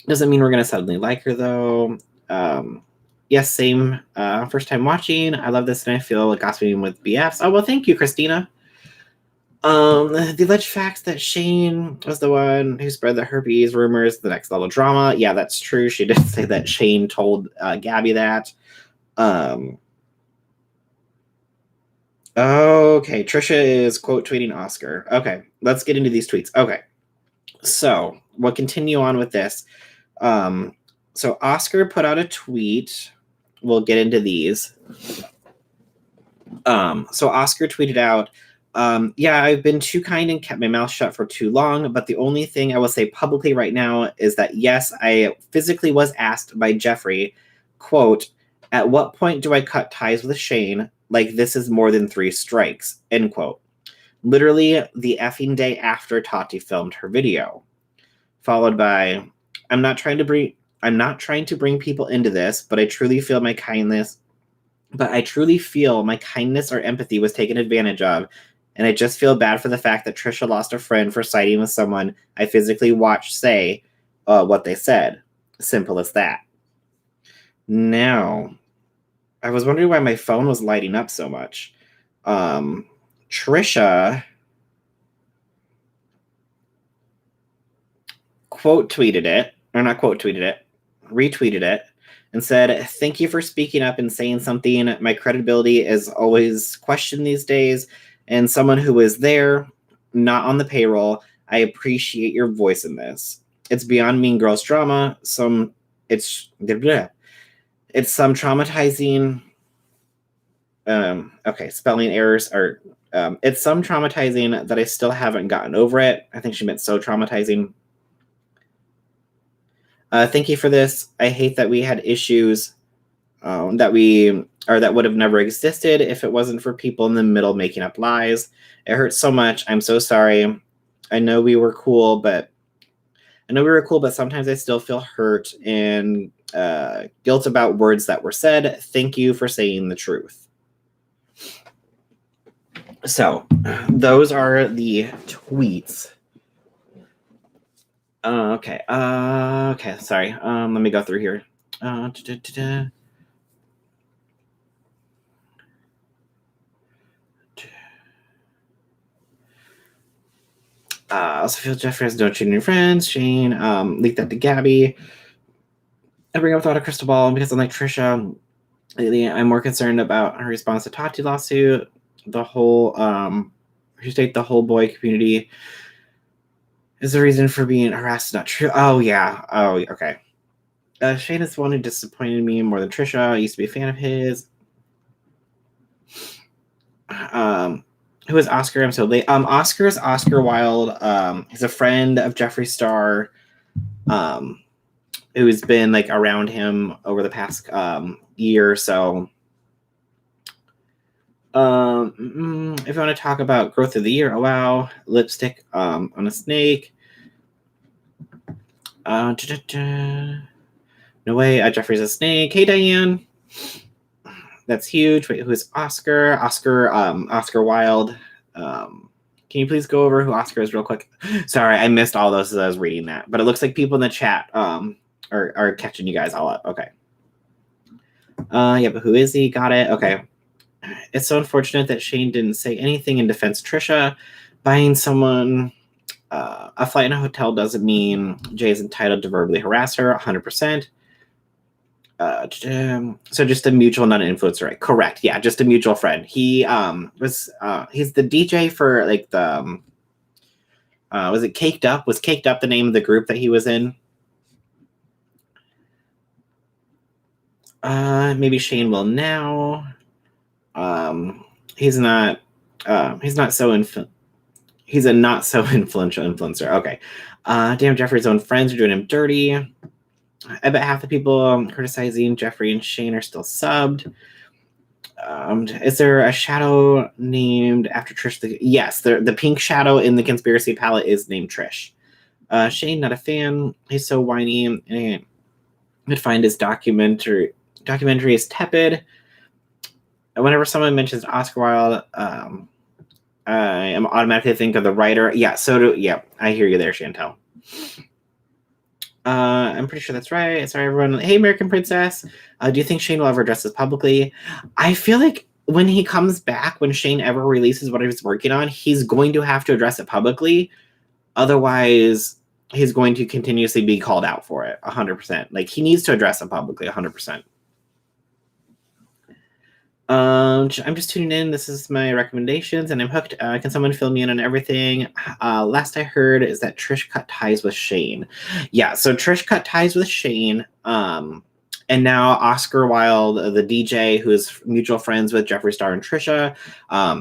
Doesn't mean we're going to suddenly like her, though. Yes, same. First time watching. I love this, and I feel like gossiping with BFs. Oh, well, thank you, Christina. The alleged facts that Shane was the one who spread the herpes rumors, the next level drama. Yeah, that's true. She did say that Shane told Gabby that. Okay, Trisha is quote tweeting Oscar. Okay, let's get into these tweets. Okay, so we'll continue on with this. So Oscar put out a tweet. We'll get into these. So Oscar tweeted out, yeah, I've been too kind and kept my mouth shut for too long, but the only thing I will say publicly right now is that, yes, I physically was asked by Jeffree, quote, at what point do I cut ties with Shane? Like, this is more than 3 strikes, end quote. Literally the effing day after Tati filmed her video. Followed by, I'm not trying to bring people into this, but I truly feel my kindness or empathy was taken advantage of, and I just feel bad for the fact that Trisha lost a friend for siding with someone I physically watched say what they said. Simple as that. Now, I was wondering why my phone was lighting up so much. Trisha retweeted it, and said, thank you for speaking up and saying something. My credibility is always questioned these days, and someone who is there, not on the payroll, I appreciate your voice in this. It's beyond Mean Girls drama. It's some traumatizing. Spelling errors are. It's some traumatizing that I still haven't gotten over it. I think she meant so traumatizing. Thank you for this. I hate that we had issues that would have never existed if it wasn't for people in the middle making up lies. It hurts so much. I'm so sorry. I know we were cool, but sometimes I still feel hurt and guilt about words that were said. Thank you for saying the truth. So, those are the tweets. Okay. Sorry. Let me go through here. Also feel Jeffree has no cheating friends. Shane leaked that to Gabby. I bring up without a crystal ball because unlike Trisha, lately I'm more concerned about her response to Tati lawsuit. The whole she state the whole boy community is the reason for being harassed. Not true. Oh yeah. Oh okay. Shane is the one who disappointed me more than Trisha. I used to be a fan of his. Who is Oscar? I'm so late. Oscar is Oscar Wilde. He's a friend of Jeffree Star. Who's been like around him over the past year or so. If you want to talk about growth of the year, oh wow, lipstick on a snake. No way, Jeffree's a snake. Hey Diane, that's huge. Wait, who's Oscar? Oscar Wilde. Can you please go over who Oscar is real quick? Sorry, I missed all those as I was reading that, but it looks like people in the chat are catching you guys all up. Okay. Yeah, but who is he? Got it. Okay. It's so unfortunate that Shane didn't say anything in defense of Trisha. Buying someone a flight in a hotel doesn't mean Jay is entitled to verbally harass her 100%. So just a mutual, not an influencer, right? Correct. Yeah, just a mutual friend. He was he's the DJ for like the was it Caked Up? Was Caked Up the name of the group that he was in? Maybe Shane will now. He's not so he's a not so influential influencer. Okay. Damn, Jeffree's own friends are doing him dirty. I bet half the people criticizing Jeffree and Shane are still subbed. Is there a shadow named after Trish? Yes, the pink shadow in the conspiracy palette is named Trish. Shane, not a fan. He's so whiny. And I'd find his documentary is tepid. Whenever someone mentions Oscar Wilde, I am automatically think of the writer. Yeah, so do yeah. I hear you there, Chantel. I'm pretty sure that's right. Sorry, everyone. Hey, American Princess. Do you think Shane will ever address this publicly? I feel like when he comes back, when Shane ever releases what he's working on, he's going to have to address it publicly. Otherwise, he's going to continuously be called out for it 100%. Like, he needs to address it publicly 100%. I'm just tuning in. This is my recommendations, and I'm hooked. Can someone fill me in on everything? Last I heard is that Trish cut ties with Shane. Yeah, so Trish cut ties with Shane. And now Oscar Wilde, the DJ, who is mutual friends with Jeffree Star and Trisha,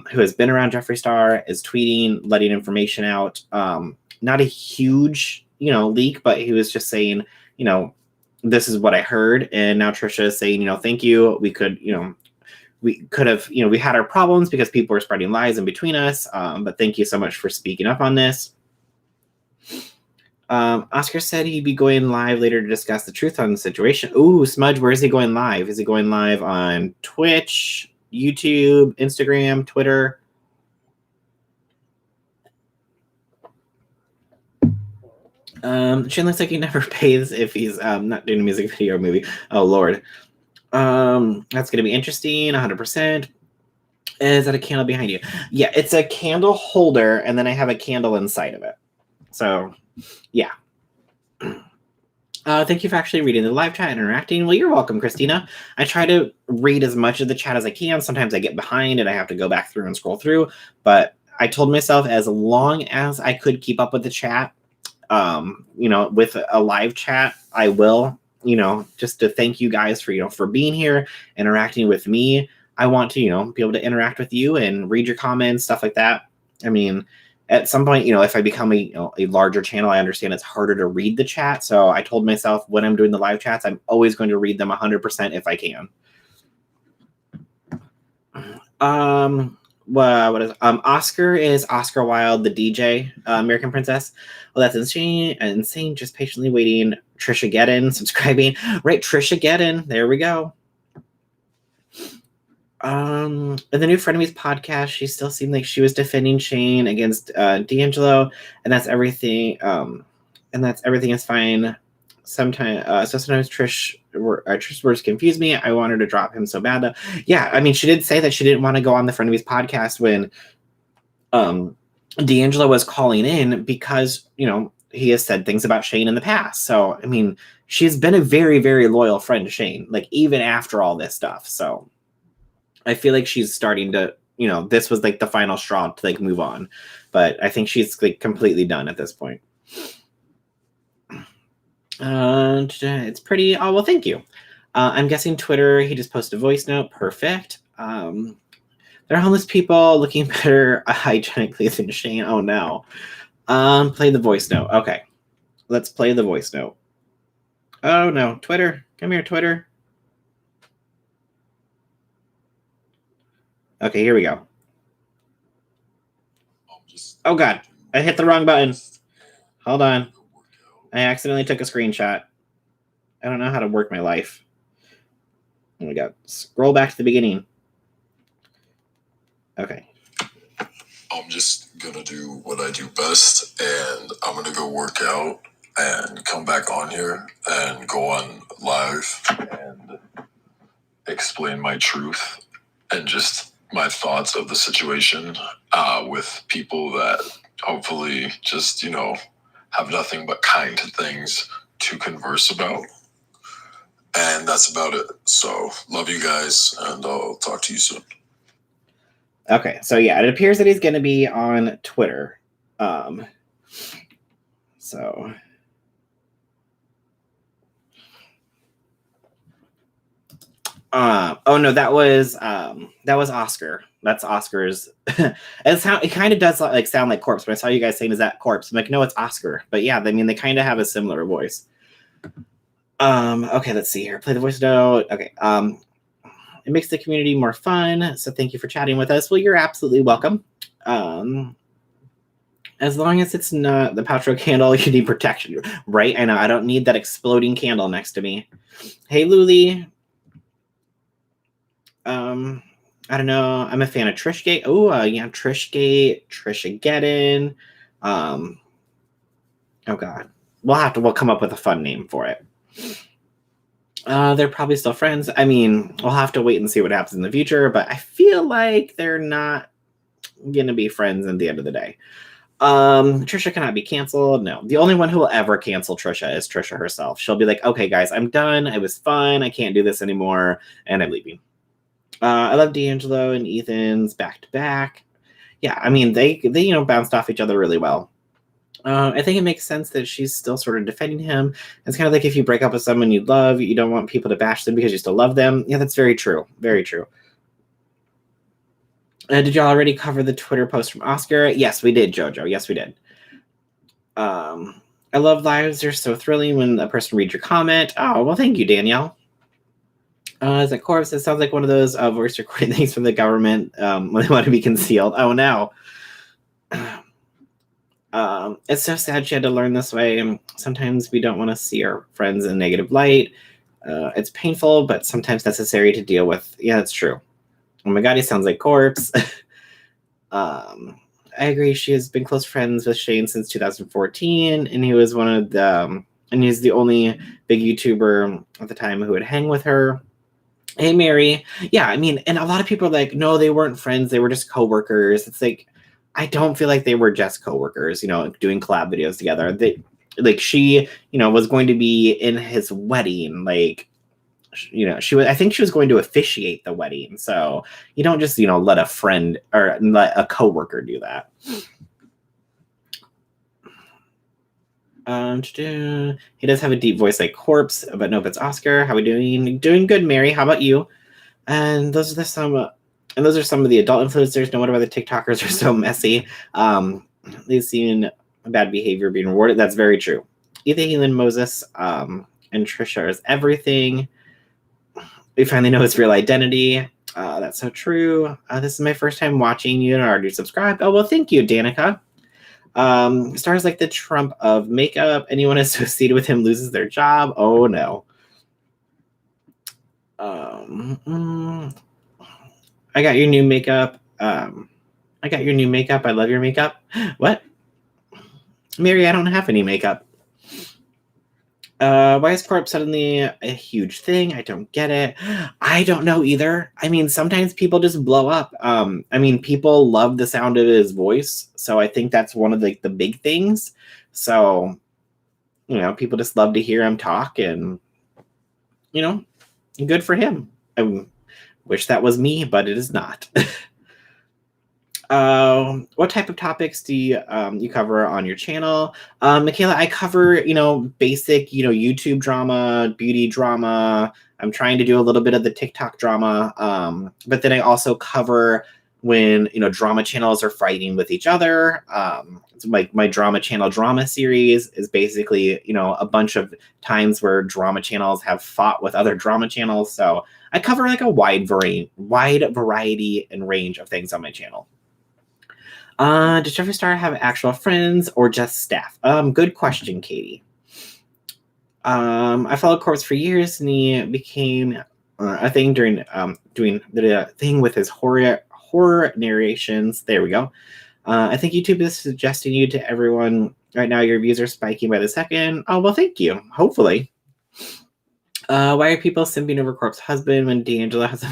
who has been around Jeffree Star, is tweeting, letting information out. Not a huge, leak, but he was just saying, this is what I heard. And now Trisha is saying, thank you. We could have, we had our problems because people were spreading lies in between us. But thank you so much for speaking up on this. Oscar said he'd be going live later to discuss the truth on the situation. Ooh, Smudge, where is he going live? Is he going live on Twitch, YouTube, Instagram, Twitter? Shane looks like he never pays if he's not doing a music video or movie. Oh, Lord. That's going to be interesting, 100%. Is that a candle behind you? Yeah, it's a candle holder, and then I have a candle inside of it. So, yeah. Thank you for actually reading the live chat and interacting. Well, you're welcome, Christina. I try to read as much of the chat as I can. Sometimes I get behind and I have to go back through and scroll through. But I told myself as long as I could keep up with the chat, with a live chat, I will. Just to thank you guys for being here, interacting with me. I want to, be able to interact with you and read your comments, stuff like that. I mean, at some point, if I become a larger channel, I understand it's harder to read the chat. So I told myself when I'm doing the live chats, I'm always going to read them 100% if I can. What is Oscar is Oscar Wilde, the DJ, American Princess. Well, that's insane. Just patiently waiting. Trisha Gedden subscribing. Right, Trisha Gedden. There we go. In the New Frenemies podcast, she still seemed like she was defending Shane against D'Angelo, and that's everything. And that's everything is fine. sometimes Trish's words confuse me. I want her to drop him so bad though. Yeah, I mean, she did say that she didn't want to go on the Frenemies podcast when D'Angelo was calling in because, you know, he has said things about Shane in the past. So, I mean, she's been a very, very loyal friend to Shane, like even after all this stuff. So I feel like she's starting to, you know, this was like the final straw to like move on. But I think she's like completely done at this point. It's pretty. Oh, well, thank you. I'm guessing Twitter, he just posted a voice note. Perfect. They're homeless people looking better hygienically than Shane. Oh, no. Play the voice note. Okay. Let's play the voice note. Oh, no. Twitter. Come here, Twitter. Okay, here we go. Oh, God. I hit the wrong button. Hold on. I accidentally took a screenshot. I don't know how to work my life. Oh, my God. Scroll back to the beginning. Okay. I'm just going to do what I do best, and I'm going to go work out and come back on here and go on live and explain my truth and just my thoughts of the situation with people that hopefully just, you know, have nothing but kind things to converse about. And that's about it. So, love you guys, and I'll talk to you soon. Okay, so yeah, it appears that he's going to be on Twitter. So oh no, that was Oscar. That's Oscar's. It kind of does like sound like Corpse. When I saw you guys saying, "Is that Corpse?" I'm like, no, it's Oscar. But yeah, I mean, they kind of have a similar voice. Okay, let's see here. Play the voice note. Okay. It makes the community more fun. So thank you for chatting with us. Well, you're absolutely welcome. As long as it's not the Paltrow candle, you need protection, right? I know. I don't need that exploding candle next to me. Hey, Luli. I don't know. I'm a fan of Trishgate. Oh, yeah, Trishgate, Trishageddon. Oh God, we'll come up with a fun name for it. They're probably still friends. I mean, we'll have to wait and see what happens in the future, but I feel like they're not gonna be friends at the end of the day. Trisha cannot be canceled. No, the only one who will ever cancel Trisha is Trisha herself. She'll be like, okay, guys, I'm done. It was fun. I can't do this anymore, and I'm leaving. I love D'Angelo and Ethan's back to back. Yeah, I mean, they bounced off each other really well. I think it makes sense that she's still sort of defending him. It's kind of like if you break up with someone you love, you don't want people to bash them because you still love them. Yeah, that's very true. Very true. Did y'all already cover the Twitter post from Oscar? Yes, we did, Jojo. Yes, we did. I love lives. They're so thrilling when a person reads your comment. Oh, well, thank you, Danielle. Is it Corpse? It sounds like one of those voice recording things from the government when they want to be concealed. Oh, no. It's so sad she had to learn this way. Sometimes we don't want to see our friends in a negative light. It's painful, but sometimes necessary to deal with. Yeah, that's true. Oh my God, he sounds like Corpse. I agree. She has been close friends with Shane since 2014, and he was one of the, and he's the only big YouTuber at the time who would hang with her. Hey, Mary. Yeah, I mean, and a lot of people are like, no, they weren't friends. They were just coworkers. It's like, I don't feel like they were just coworkers, doing collab videos together. She, was going to be in his wedding. Like, I think she was going to officiate the wedding. So you don't just, let a friend or let a coworker do that. He does have a deep voice like Corpse, but nope, it's Oscar. How are we doing? Doing good, Mary. How about you? And those are some of the adult influencers. No wonder why the TikTokers are so messy. They've seen bad behavior being rewarded. That's very true. Ethan, Healan, Moses, and Trisha is everything. We finally know his real identity. That's so true. This is my first time watching you and already subscribed. Oh, well, thank you, Danica. Stars like the Trump of makeup. Anyone associated with him loses their job. Oh, no. I got your new makeup. I love your makeup. What? Mary, I don't have any makeup. Why is corpse suddenly a huge thing? I don't get it. I don't know either. I mean, sometimes people just blow up. I mean, people love the sound of his voice, so I think that's one of the big things. So, people just love to hear him talk, and good for him. I wish that was me, but it is not. What type of topics do you cover on your channel? Michaela, I cover, basic, YouTube drama, beauty drama. I'm trying to do a little bit of the TikTok drama. But then I also cover when, drama channels are fighting with each other. It's my drama channel drama series is basically, a bunch of times where drama channels have fought with other drama channels. So I cover like a wide variety and range of things on my channel. Does Jeffree Star have actual friends or just staff? Good question, Katie. I followed Corpse for years, and he became a thing during doing the thing with his horror narrations. There we go. I think YouTube is suggesting you to everyone right now. Your views are spiking by the second. Oh, well, thank you. Hopefully. Why are people simping over Corpse's husband when D'Angelo has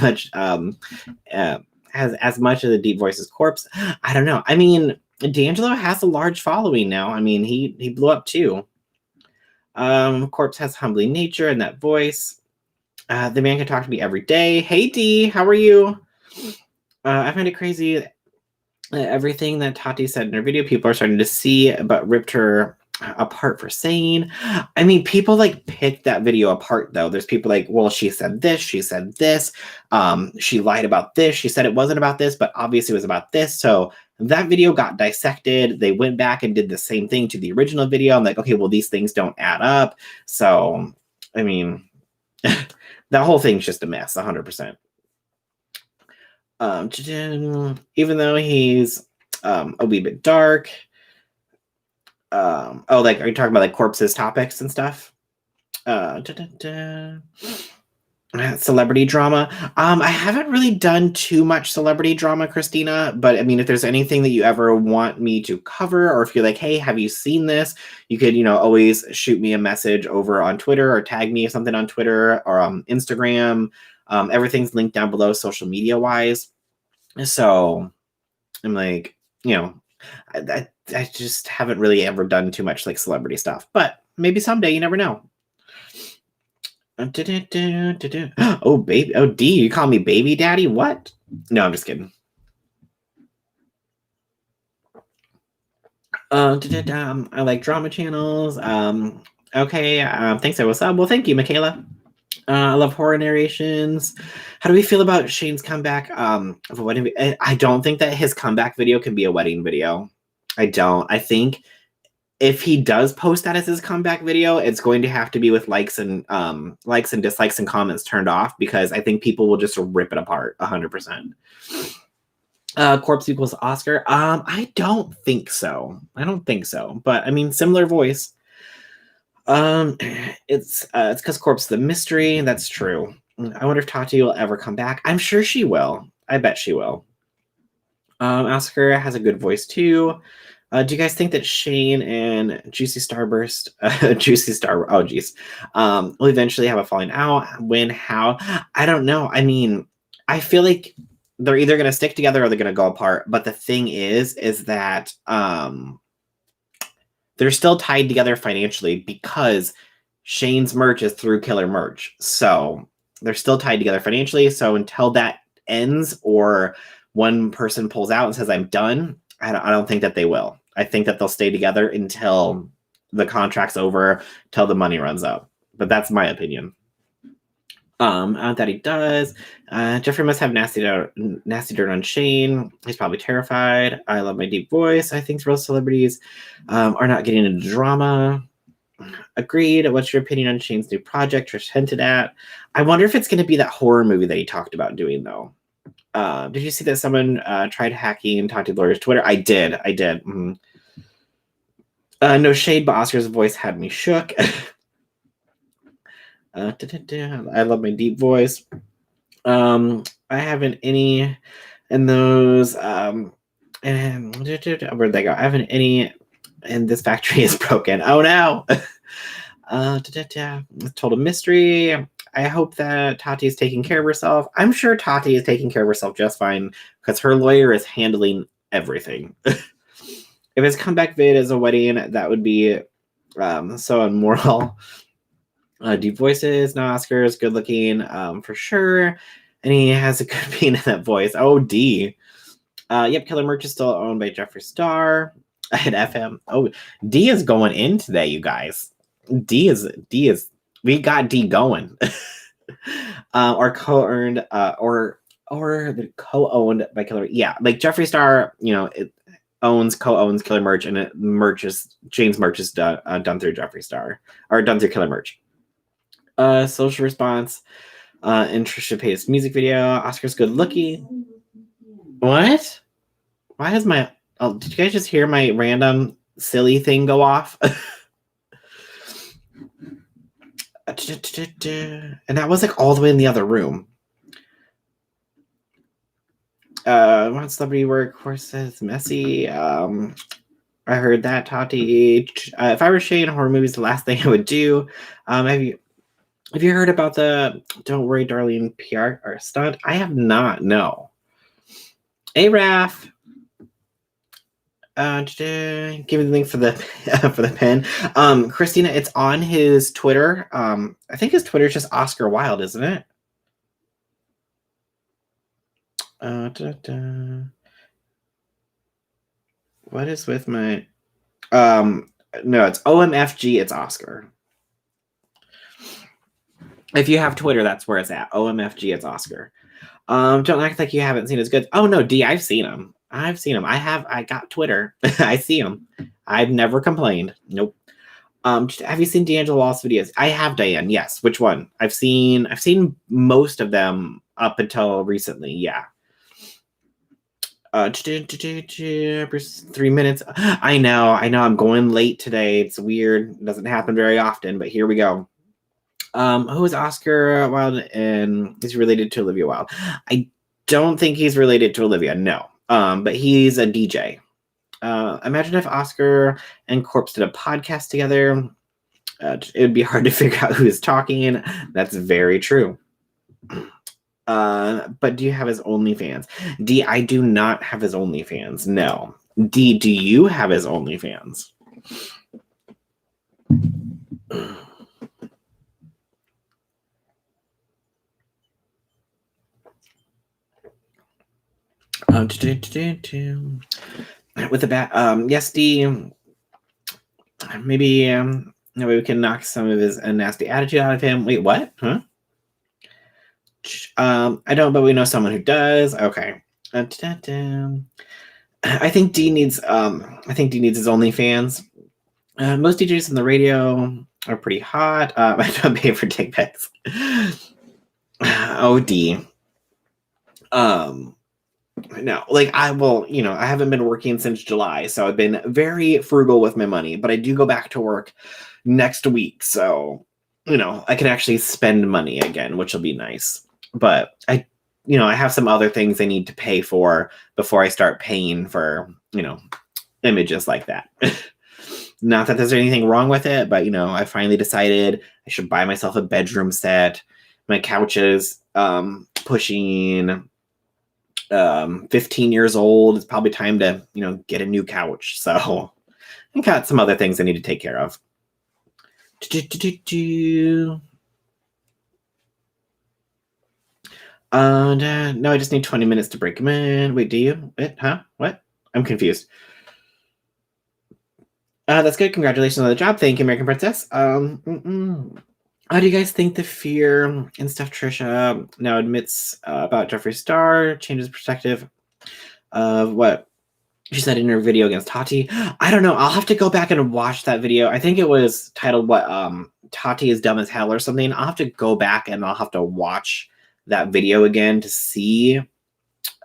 as much of the deep voice as Corpse? I don't know. I mean, D'Angelo has a large following now. I mean, he blew up too. Corpse has humbling nature and that voice. The man can talk to me every day. Hey D, how are you? I find it crazy everything that Tati said in her video, people are starting to see, but ripped her apart for saying. I mean, people like pick that video apart though. There's people like, well, she said this, she lied about this, she said it wasn't about this, but obviously it was about this. So that video got dissected. They went back and did the same thing to the original video. I'm like, okay, well, these things don't add up. So, I mean, that whole thing's just a mess, 100%. Even though he's a wee bit dark. Like, are you talking about like Corpse's topics and stuff? Celebrity drama. I haven't really done too much celebrity drama, Christina, but I mean, if there's anything that you ever want me to cover, or if you're like, hey, have you seen this? You could, always shoot me a message over on Twitter or tag me or something on Twitter or Instagram. Everything's linked down below social media wise. So I'm like, I just haven't really ever done too much like celebrity stuff, but maybe someday, you never know. Oh, baby. Oh, D, you call me baby daddy? What? No, I'm just kidding. I like drama channels. Okay. Thanks, I was up. Well, thank you, Michaela. I love horror narrations. How do we feel about Shane's comeback of a wedding? I don't think that his comeback video can be a wedding video. I don't. I think if he does post that as his comeback video, it's going to have to be with likes and dislikes and comments turned off, because I think people will just rip it apart 100%. Corpse equals Oscar. I don't think so. But I mean, similar voice. It's because Corpse is the mystery. That's true. I wonder if Tati will ever come back. I'm sure she will. I bet she will. Oscar has a good voice too. Do you guys think that Shane and Juicy Starburst, will eventually have a falling out? When? How? I don't know. I mean, I feel like they're either going to stick together or they're going to go apart. But the thing is that they're still tied together financially, because Shane's merch is through Killer Merch. So they're still tied together financially. So until that ends, or one person pulls out and says, I'm done, I don't think that they will. I think that they'll stay together until the contract's over, till the money runs out. But that's my opinion. That he does. Jeffree must have nasty dirt on Shane. He's probably terrified. I love my deep voice. I think real celebrities are not getting into drama. Agreed. What's your opinion on Shane's new project? Trish hinted at. I wonder if it's going to be that horror movie that he talked about doing, though. Did you see that someone tried hacking Tati Lawyer's Twitter? I did. Mm-hmm. No shade, but Oscar's voice had me shook. I love my deep voice. I haven't any in those. And where'd they go? I haven't any, and this factory is broken. Oh no. Total mystery. I hope that Tati is taking care of herself. I'm sure Tati is taking care of herself just fine because her lawyer is handling everything. If his comeback vid is a wedding, that would be so immoral. Deep voices, no Oscars, good looking for sure. And he has a good being in that voice. Oh, D. Yep, Killer Merch is still owned by Jeffree Star. I had FM. Oh, D is going in today, you guys. D is we got D going. Or co-owned or co-owned by Killer. Yeah, like Jeffree Star, it co-owns Killer Merch, and James Merch is done through Jeffree Star or done through Killer Merch. Social response in Trisha Paytas music video. Oscar's good looking. What? Why is my... Oh, did you guys just hear my random silly thing go off? And that was like all the way in the other room. What celebrity work? Of course, it's messy. I heard that, Tati. If I were Shay in horror movies, the last thing I would do. Have you heard about the Don't Worry, Darling PR or stunt? I have not. No. Hey, Raph. Give me the link for the for the pen. Christina, it's on his Twitter. I think his Twitter is just Oscar Wilde, isn't it? What is with my no, it's OMFG, it's Oscar. If you have Twitter, that's where it's at. OMFG, it's Oscar. Don't act like you haven't seen his goods. Oh no, D, I've seen him. I got Twitter. I see him. I've never complained. Nope. Have you seen D'Angelo Wallace videos? I have, Diane. Yes. Which one? I've seen most of them up until recently. Yeah. 3 minutes. I know. I'm going late today. It's weird. It doesn't happen very often, but here we go. Who is Oscar Wilde, and is he related to Olivia Wilde? I don't think he's related to Olivia. No. But he's a DJ. Imagine if Oscar and Corpse did a podcast together. It would be hard to figure out who is talking. That's very true. But do you have his OnlyFans? D, I do not have his OnlyFans. No. D, do you have his OnlyFans? With the bat, yes, D. Maybe we can knock some of his nasty attitude out of him. Wait, what? Huh? I don't, but we know someone who does. Okay. I think D needs his OnlyFans. Most DJs on the radio are pretty hot. I don't pay for dick pics. Oh, D. No, like I haven't been working since July, so I've been very frugal with my money, but I do go back to work next week. So, I can actually spend money again, which will be nice. But I have some other things I need to pay for before I start paying for, images like that. Not that there's anything wrong with it, but, I finally decided I should buy myself a bedroom set. My couch is pushing 15 years old. It's probably time to, get a new couch. So I got some other things I need to take care of. No, I just need 20 minutes to break them in. Wait, do you? What? I'm confused. That's good. Congratulations on the job. Thank you, American Princess. How do you guys think the fear and stuff Trisha now admits about Jeffree Star changes perspective of what she said in her video against Tati? I don't know. I'll have to go back and watch that video. I think it was titled Tati is dumb as hell or something. I'll have to go back and I'll have to watch that video again to see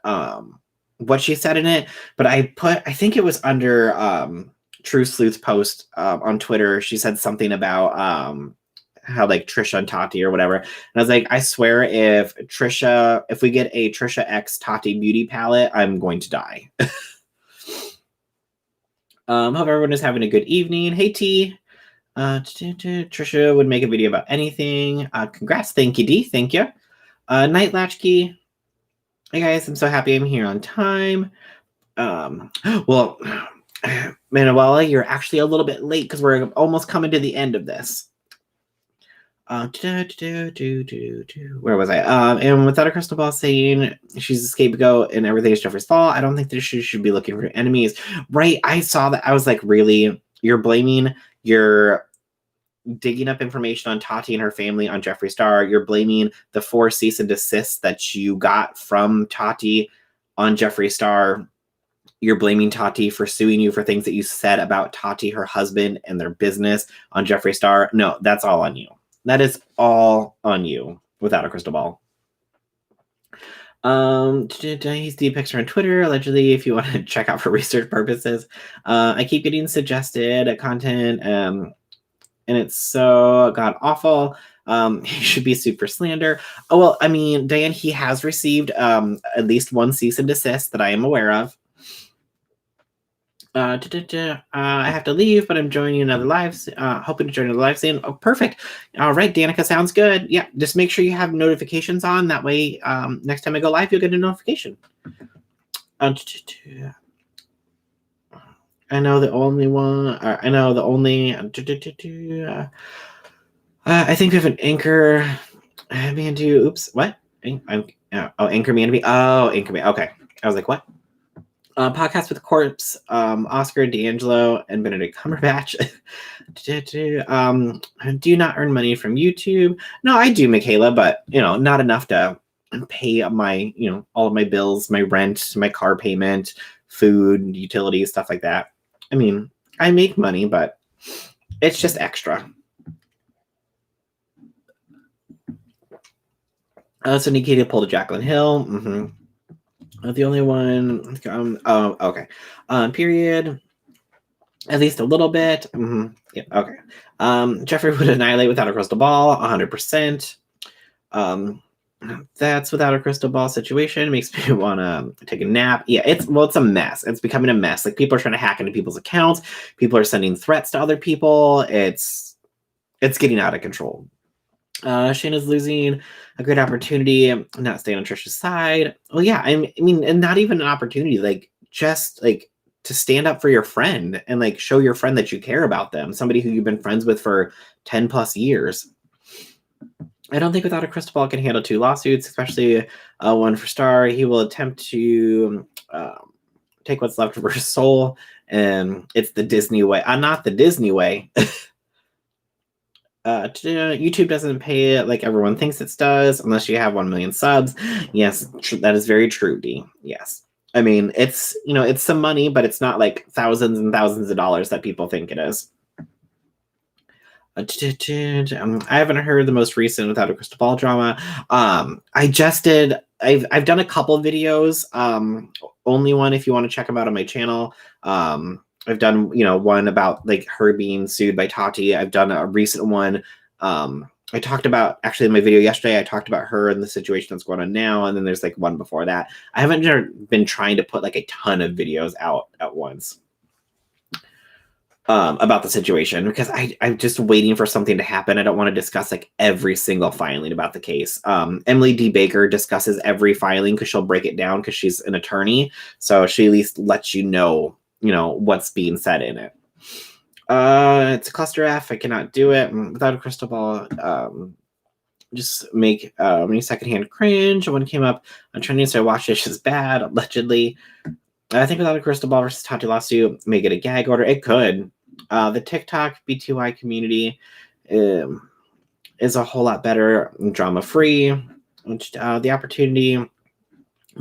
what she said in it. But I think it was under True Sleuth's post on Twitter. She said something about how like Trisha and Tati or whatever. And I was like, I swear if we get a Trisha X Tati beauty palette, I'm going to die. Hope everyone is having a good evening. Hey T. Trisha would make a video about anything. Congrats. Thank you, D. Thank you. Night Latchkey. Hey guys, I'm so happy I'm here on time. Well, Manuela, you're actually a little bit late because we're almost coming to the end of this. Where was I? And without a crystal ball saying she's a scapegoat and everything is Jeffree's fault, I don't think that she should be looking for enemies. Right? I saw that. I was like, really? You're digging up information on Tati and her family on Jeffree Star. You're blaming the 4 cease and desists that you got from Tati on Jeffree Star. You're blaming Tati for suing you for things that you said about Tati, her husband, and their business on Jeffree Star. No, that's all on you. That is all on you without a crystal ball. He's the picture on Twitter, allegedly, if you want to check out for research purposes. I keep getting suggested content, and it's so god awful. He should be sued for slander. Oh, well, I mean, Diane, he has received at least 1 cease and desist that I am aware of. I have to leave, but I'm joining another live. Hoping to join another live soon. Oh, perfect. All right, Danica, sounds good. Yeah, just make sure you have notifications on. That way, next time I go live, you'll get a notification. I know the only one. I know the only. I think we have an anchor man to. Oops, what? Anchor man to be. Oh, anchor man. Okay, I was like, what? Podcast with Corpse, Oscar D'Angelo, and Benedict Cumberbatch. Do you not earn money from YouTube? No, I do, Michaela, but not enough to pay my, all of my bills, my rent, my car payment, food, utilities, stuff like that. I mean, I make money, but it's just extra. So Nikita pulled a Jaclyn Hill. Mm-hmm. The only one. Okay. Period. At least a little bit. Mm-hmm. Yeah. Okay. Jeffree would annihilate without a crystal ball. 100%. That's without a crystal ball situation. It makes me want to take a nap. Yeah. It's a mess. It's becoming a mess. Like, people are trying to hack into people's accounts. People are sending threats to other people. It's getting out of control. Shayna's losing a great opportunity, not staying on Trisha's side. Well, yeah, I mean, and not even an opportunity, like, just like to stand up for your friend and like show your friend that you care about them, somebody who you've been friends with for 10 plus years. I don't think without a crystal ball can handle 2 lawsuits, especially one for Star. He will attempt to take what's left of her soul, and it's the Disney way. Not the Disney way. YouTube doesn't pay it like everyone thinks it does unless you have 1 million subs. Yes, that is very true, D. Yes. I mean, it's, it's some money, but it's not like thousands and thousands of dollars that people think it is. I haven't heard the most recent Without a Crystal Ball drama. I've done a couple videos. Only one if you want to check them out on my channel. I've done, one about like her being sued by Tati. I've done a recent one. I talked about, actually in my video yesterday, I talked about her and the situation that's going on now. And then there's like one before that. I haven't been trying to put like a ton of videos out at once about the situation, because I'm just waiting for something to happen. I don't want to discuss like every single filing about the case. Emily D. Baker discusses every filing because she'll break it down because she's an attorney. So she at least lets you know what's being said in it. It's a cluster F. I cannot do it without a crystal ball. Just make me secondhand cringe. One came up on trending, so I watched it. It's just bad, allegedly. I think without a crystal ball versus Tati lawsuit may get a gag order. It could. The TikTok B2I community is a whole lot better, drama free. The opportunity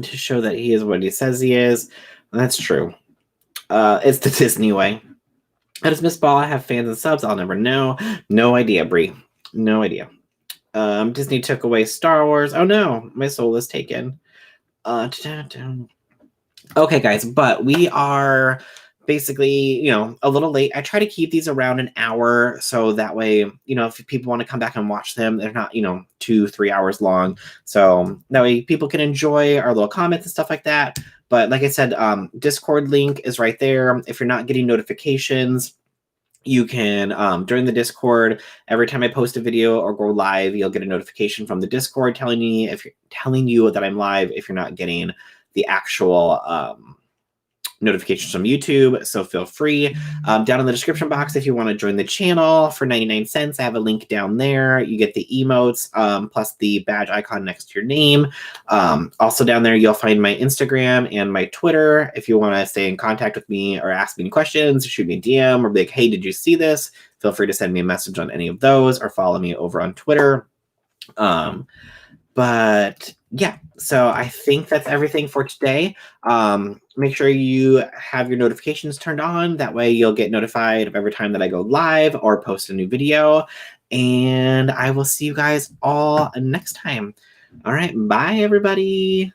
to show that he is what he says he is. That's true. It's the Disney way. How does Miss Ball have fans and subs? I'll never know. No idea, Brie. No idea. Disney took away Star Wars. Oh no, my soul is taken. Okay, guys, but we are basically, a little late. I try to keep these around an hour, so that way, if people want to come back and watch them, they're not, 2-3 hours long. So that way people can enjoy our little comments and stuff like that. But like I said, Discord link is right there. If you're not getting notifications, You can join the Discord. Every time I post a video or go live, you'll get a notification from the Discord telling you that I'm live if you're not getting the actual notifications from YouTube. So feel free. Down in the description box, if you want to join the channel for 99 cents, I have a link down there. You get the emotes plus the badge icon next to your name. Also down there, you'll find my Instagram and my Twitter. If you want to stay in contact with me or ask me any questions, shoot me a DM or be like, hey, did you see this? Feel free to send me a message on any of those or follow me over on Twitter. But yeah, so I think that's everything for today. Make sure you have your notifications turned on. That way you'll get notified of every time that I go live or post a new video. And I will see you guys all next time. All right, bye everybody.